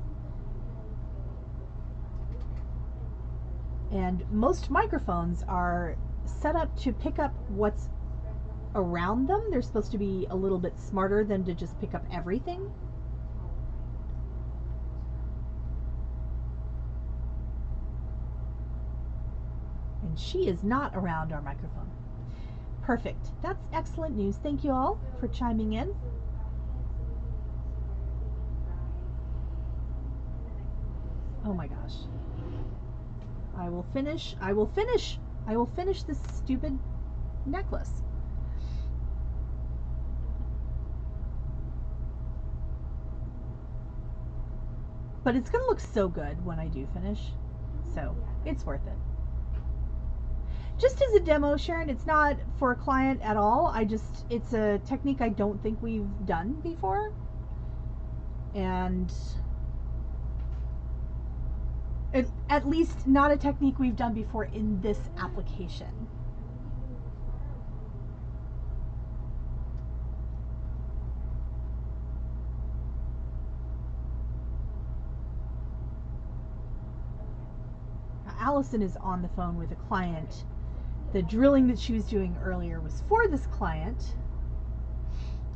S1: And most microphones are set up to pick up what's around them. They're supposed to be a little bit smarter than to just pick up everything. And she is not around our microphone. Perfect. That's excellent news. Thank you all for chiming in. Oh my gosh. I will finish this stupid necklace. But it's gonna look so good when I do finish, so it's worth it. Just as a demo, Sharon, it's not for a client at all. It's a technique I don't think we've done before. And at least not a technique we've done before in this application. Now, Allison is on the phone with a client. The drilling that she was doing earlier was for this client.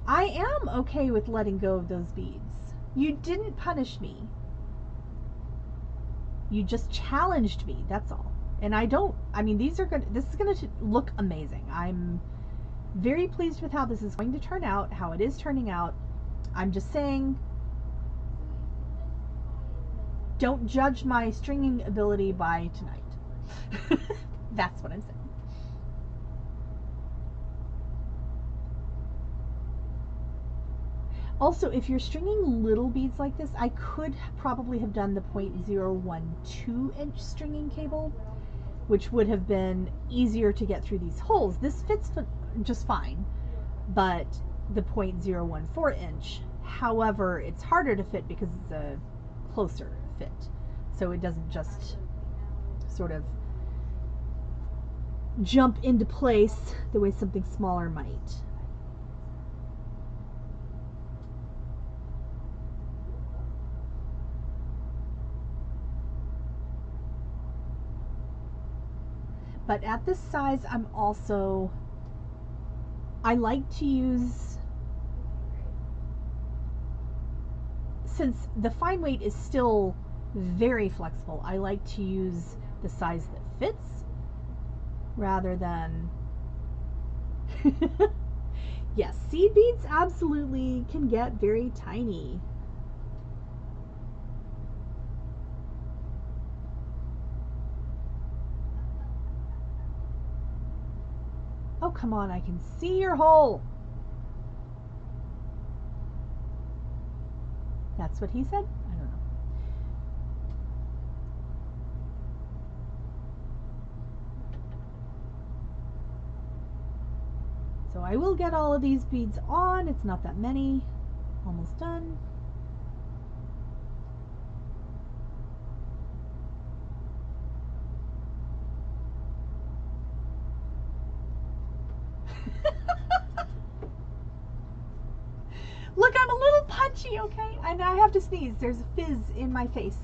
S1: I am okay with letting go of those beads. You didn't punish me. You just challenged me, that's all. And these are good. This is going to look amazing. I'm very pleased with how this is going to turn out, how it is turning out. I'm just saying, don't judge my stringing ability by tonight. That's what I'm saying. Also, if you're stringing little beads like this, I could probably have done the 0.012 inch stringing cable, which would have been easier to get through these holes. This fits just fine, but the 0.014 inch, however, it's harder to fit because it's a closer fit. So it doesn't just sort of jump into place the way something smaller might. But at this size, I like to use, since the fine weight is still very flexible, I like to use the size that fits rather than, yes, seed beads absolutely can get very tiny. Oh, come on, I can see your hole. That's what he said? I don't know. So I will get all of these beads on. It's not that many. Almost done. Look, I'm a little punchy, okay? And I have to sneeze. There's a fizz in my face.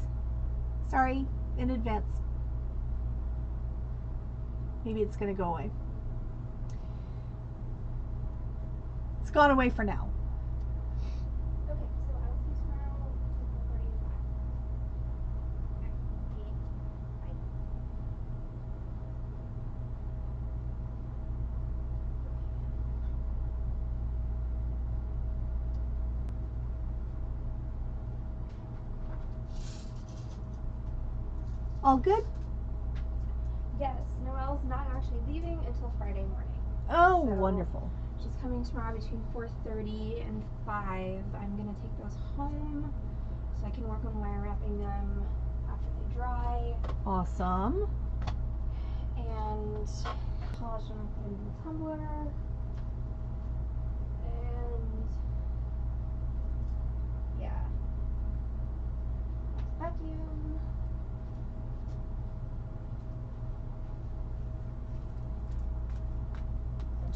S1: Sorry in advance. Maybe it's going to go away. It's gone away for now.
S4: Okay, so I'll see you tomorrow at 4:45. Okay, bye.
S1: All good?
S4: Yes, Noelle's not actually leaving until Friday morning.
S1: Oh,
S4: So,
S1: wonderful.
S4: She's coming tomorrow between 4:30 and 5. I'm going to take those home so I can work on wire wrapping them after they dry.
S1: Awesome.
S4: And polish them and put them in the tumbler. And yeah. Vacuum.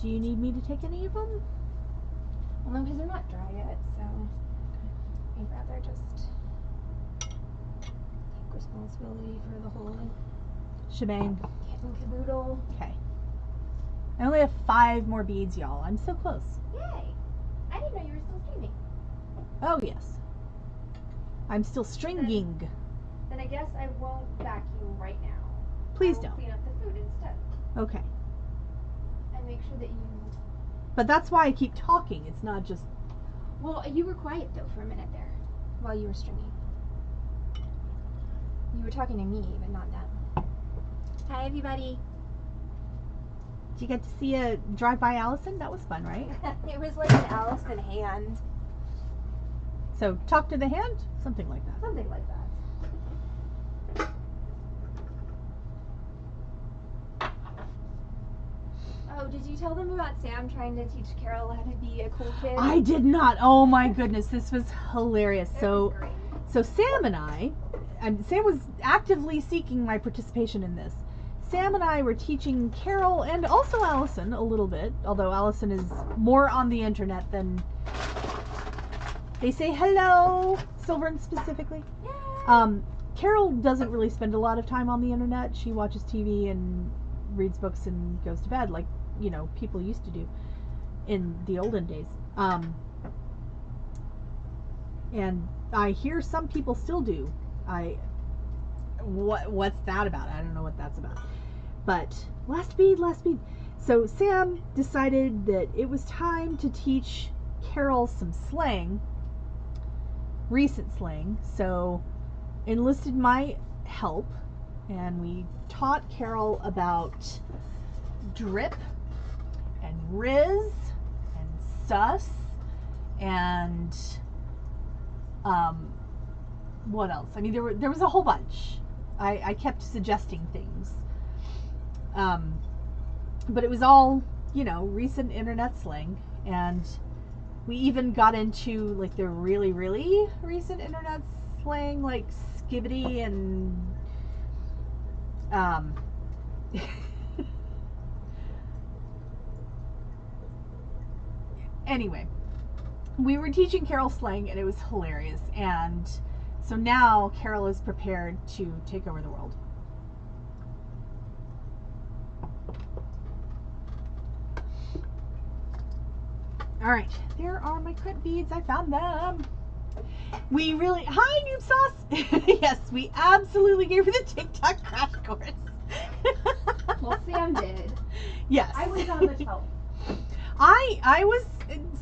S1: Do you need me to take any of them?
S4: Well, no, because they're not dry yet, so I'd rather just take responsibility for the whole
S1: Shebang.
S4: kit and caboodle.
S1: Okay. I only have 5 more beads, y'all. I'm so close.
S4: Yay! I didn't know you were still streaming.
S1: Oh, yes. I'm still stringing.
S4: Then I guess I won't vacuum right now.
S1: Please
S4: I will
S1: don't.
S4: clean up the food instead.
S1: Okay.
S4: And make sure that you...
S1: But that's why I keep talking. It's not just...
S4: Well, you were quiet though for a minute there while you were stringing. You were talking to me, but not them. Hi, everybody.
S1: Did you get to see a drive-by Allison? That was fun, right?
S4: It was like an Allison hand.
S1: So, talk to the hand? Something like that.
S4: Something like that. Oh, did you tell them about Sam trying to teach Carol how to be a cool kid?
S1: I did not. Oh my goodness, this was hilarious.
S4: It
S1: So,
S4: was great.
S1: so Sam and I, and Sam was actively seeking my participation in this. Sam and I were teaching Carol and also Allison a little bit, although Allison is more on the internet than they say hello, Silvern specifically.
S4: Yay!
S1: Carol doesn't really spend a lot of time on the internet. She watches TV and reads books and goes to bed like, you know, people used to do in the olden days. And I hear some people still do. what's that about? I don't know what that's about. But last bead. So Sam decided that it was time to teach Carol some slang, recent slang. So enlisted my help, and we taught Carol about drip and riz and sus and what else? I mean, there was a whole bunch. I kept suggesting things, but it was all, you know, recent internet slang, and we even got into like the really recent internet slang, like skibbity and anyway, we were teaching Carol slang, and it was hilarious. And so now Carol is prepared to take over the world. All right, there are my crit beads. I found them. We really, hi Noob Sauce. Yes, we absolutely gave her the TikTok crash course.
S4: Well, Sam did.
S1: Yes.
S4: I was on the help.
S1: I was,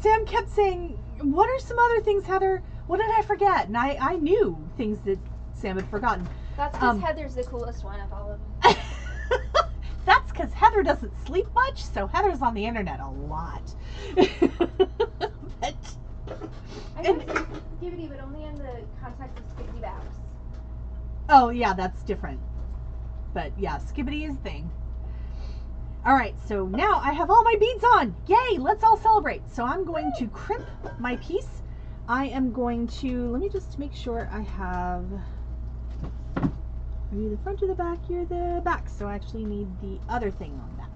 S1: Sam kept saying, what are some other things, Heather? What did I forget? And I knew things that Sam had forgotten.
S4: That's because Heather's the coolest one of all of them.
S1: That's because Heather doesn't sleep much, so Heather's on the internet a lot. But,
S4: I know skibbity, but only in the context of skibbity bags.
S1: oh yeah, that's different. But yeah, skibbity is a thing. Alright, so now I have all my beads on. Yay, let's all celebrate. So I'm going to crimp my piece. I am going to, let me just make sure I have, are you the front or the back? You're the back. So I actually need the other thing on that.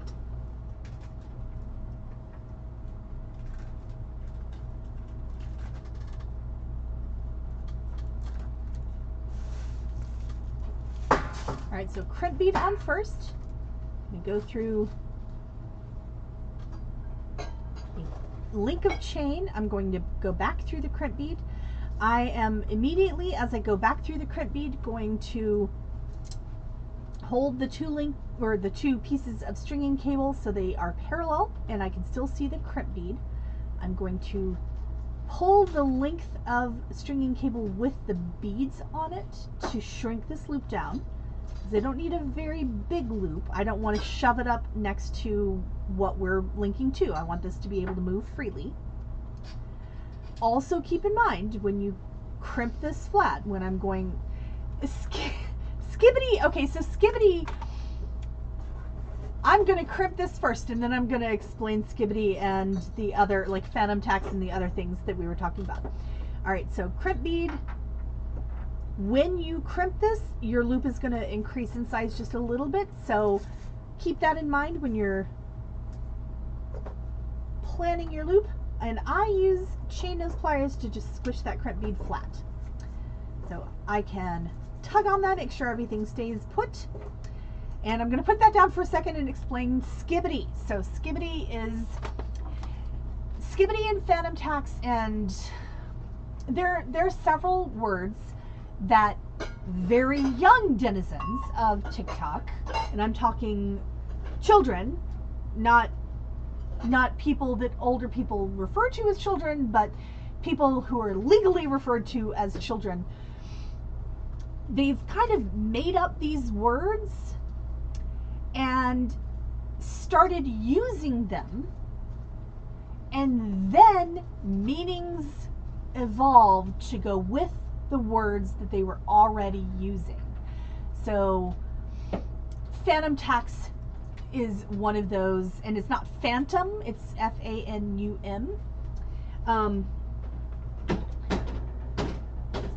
S1: Alright, so crimp bead on first. I'm going to go through a link of chain. I'm going to go back through the crimp bead. I am immediately, as I go back through the crimp bead, going to hold the two pieces of stringing cable so they are parallel and I can still see the crimp bead. I'm going to pull the length of stringing cable with the beads on it to shrink this loop down. I don't need a very big loop. I don't want to shove it up next to what we're linking to. I want this to be able to move freely. Also keep in mind when you crimp this flat, when I'm going skibbity, okay, so skibbity, I'm going to crimp this first and then I'm going to explain skibbity and the other, like phantom tacks and the other things that we were talking about. All right, so crimp bead. When you crimp this, your loop is going to increase in size just a little bit, so keep that in mind when you're planning your loop. And I use chain nose pliers to just squish that crimp bead flat. So I can tug on that, make sure everything stays put. And I'm going to put that down for a second and explain skibbity. So skibbity and phantom tacks, and there are several words that very young denizens of TikTok, and I'm talking children, not people that older people refer to as children, but people who are legally referred to as children, they've kind of made up these words and started using them, and then meanings evolved to go with the words that they were already using. So phantom tacks is one of those, and it's not phantom, it's F-A-N-U-M.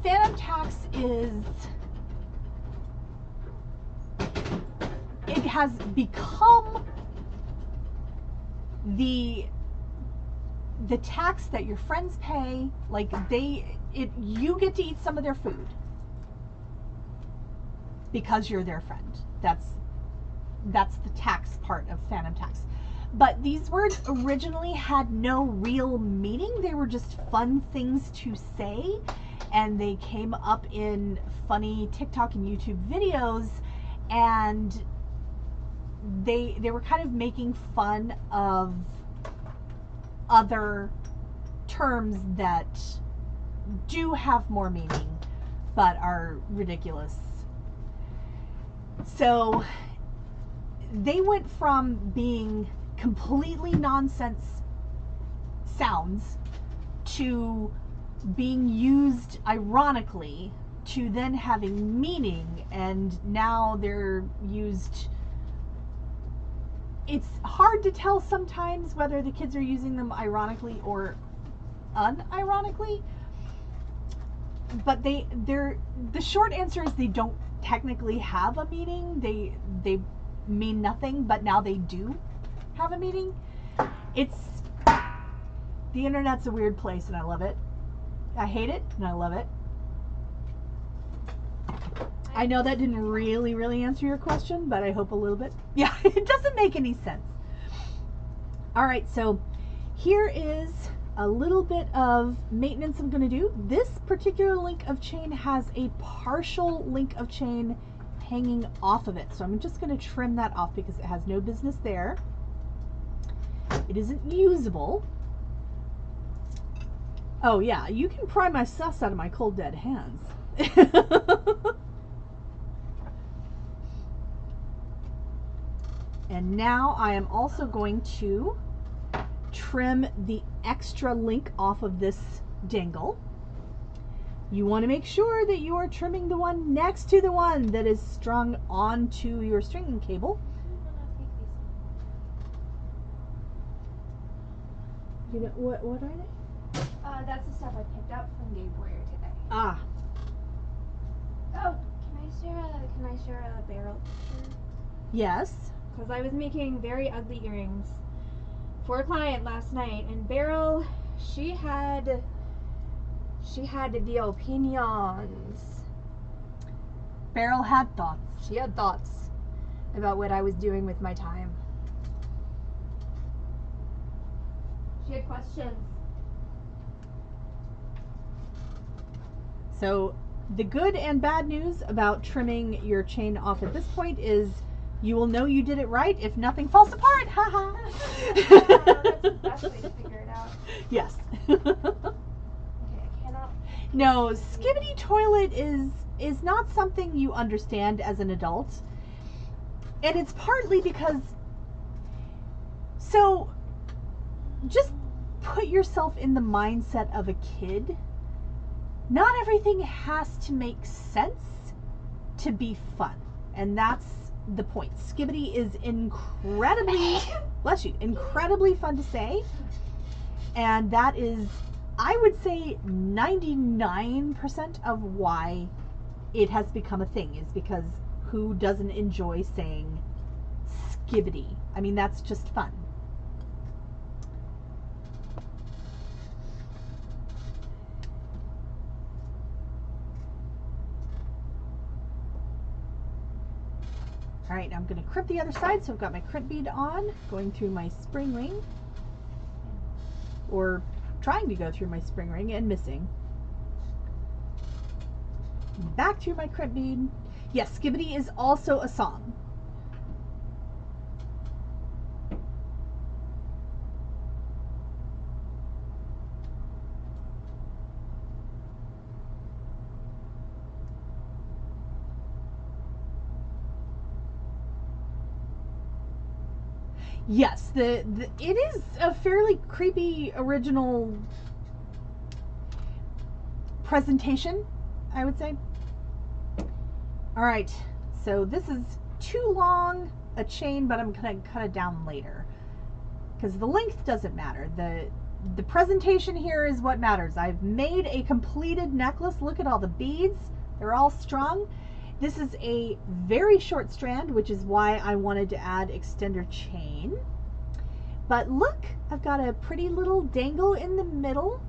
S1: Phantom tacks it has become the tax that your friends pay, like you get to eat some of their food because you're their friend. That's the tax part of phantom tax. But these words originally had no real meaning. They were just fun things to say. and they came up in funny TikTok and YouTube videos, and they were kind of making fun of other terms that do have more meaning but are ridiculous. So they went from being completely nonsense sounds to being used ironically to then having meaning, and now they're used. It's hard to tell sometimes whether the kids are using them ironically or unironically, but they're the short answer is they don't technically have a meaning. They mean nothing, but now they do have a meaning. The internet's a weird place, and I love it. I hate it, and I love it. I know that didn't really answer your question, but I hope a little bit. Yeah, it doesn't make any sense. All right, so here is a little bit of maintenance I'm going to do. This particular link of chain has a partial link of chain hanging off of it, so I'm just going to trim that off because it has no business there. It isn't usable. Oh yeah, you can pry my sus out of my cold dead hands. And now I am also going to trim the extra link off of this dangle. You want to make sure that you are trimming the one next to the one that is strung onto your stringing cable. You know what are they?
S4: That's the stuff I picked up from Gabe Boyer today.
S1: Ah.
S4: Oh, can I share a barrel picture?
S1: Yes.
S4: Because I was making very ugly earrings for a client last night, and Beryl, she had the opinions.
S1: Beryl had thoughts.
S4: She had thoughts about what I was doing with my time. She had questions.
S1: So the good and bad news about trimming your chain off at this point is you will know you did it right if nothing falls apart. Haha.
S4: That's the best way to figure it out.
S1: Yes.
S4: Okay, I cannot.
S1: No, skibbity toilet is not something you understand as an adult. And it's partly because, so just put yourself in the mindset of a kid. Not everything has to make sense to be fun. And that's the point. Skibbity is incredibly, bless you, incredibly fun to say. And that is, I would say, 99% of why it has become a thing is because who doesn't enjoy saying skibbity? I mean, that's just fun. All right, now I'm going to crimp the other side, so I've got my crimp bead on, going through my spring ring, or trying to go through my spring ring and missing. Back through my crimp bead. Yes, skibbity is also a song. Yes, it is a fairly creepy original presentation, I would say. All right, so this is too long a chain, but I'm gonna cut it down later because the length doesn't matter. The presentation here is what matters. I've made a completed necklace. Look at all the beads. They're all strung. This is a very short strand, which is why I wanted to add extender chain. But look, I've got a pretty little dangle in the middle,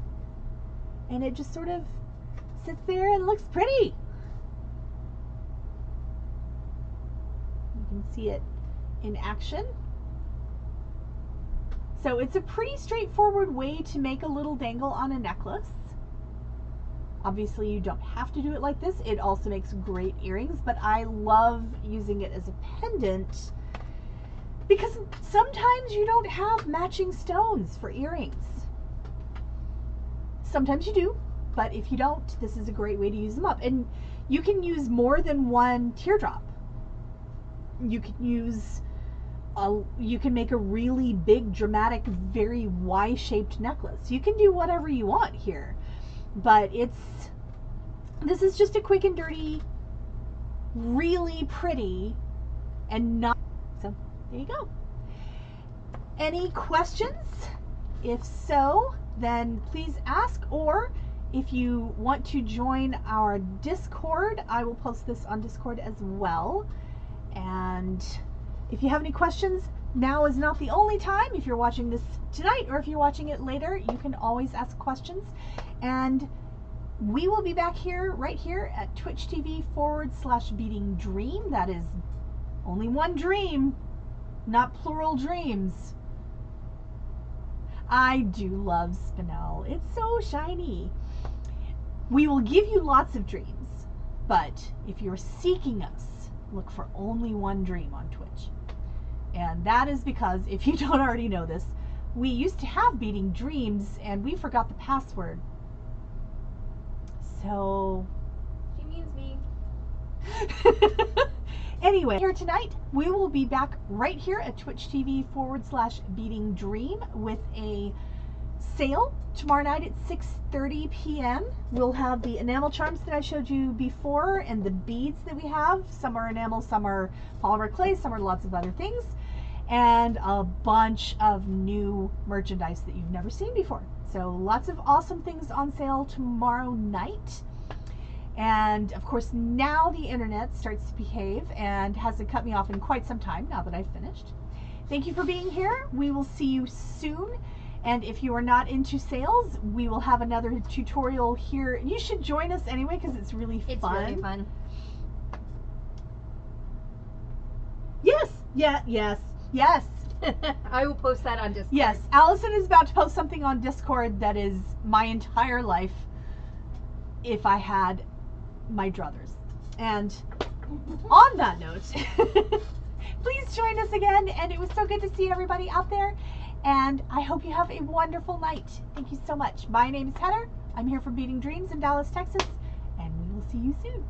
S1: and it just sort of sits there and looks pretty. You can see it in action. So it's a pretty straightforward way to make a little dangle on a necklace. Obviously, you don't have to do it like this. It also makes great earrings, but I love using it as a pendant because sometimes you don't have matching stones for earrings. Sometimes you do, but if you don't, this is a great way to use them up. And you can use more than one teardrop. You can use you can make a really big, dramatic, very Y-shaped necklace. You can do whatever you want here, but this is just a quick and dirty, really pretty, and not, so there you go. Any questions? If so, then please ask, or if you want to join our Discord, I will post this on Discord as well. And if you have any questions, now is not the only time. If you're watching this tonight or if you're watching it later, you can always ask questions. And we will be back here, right here at Twitch TV/Beading Dream. That is only one dream, not plural dreams. I do love spinel. It's so shiny. We will give you lots of dreams, but if you're seeking us, look for only one dream on Twitch. And that is because, if you don't already know this, we used to have Beading Dreams and we forgot the password. So
S3: She means me.
S1: anyway, here tonight, we will be back right here at Twitch TV/Beading Dream with a sale tomorrow night at 6:30 p.m. We'll have the enamel charms that I showed you before and the beads that we have. Some are enamel, some are polymer clay, some are lots of other things, and a bunch of new merchandise that you've never seen before. So lots of awesome things on sale tomorrow night. And of course, now the internet starts to behave and hasn't cut me off in quite some time now that I've finished. Thank you for being here. We will see you soon. And if you are not into sales, we will have another tutorial here. You should join us anyway because it's really fun.
S4: It's really fun.
S1: Yes, yes.
S4: I will post that on Discord.
S1: Yes, Allison is about to post something on Discord that is my entire life if I had my druthers. And on that note, please join us again. And it was so good to see everybody out there. And I hope you have a wonderful night. Thank you so much. My name is Heather. I'm here for Beading Dreams in Dallas, Texas. And we will see you soon.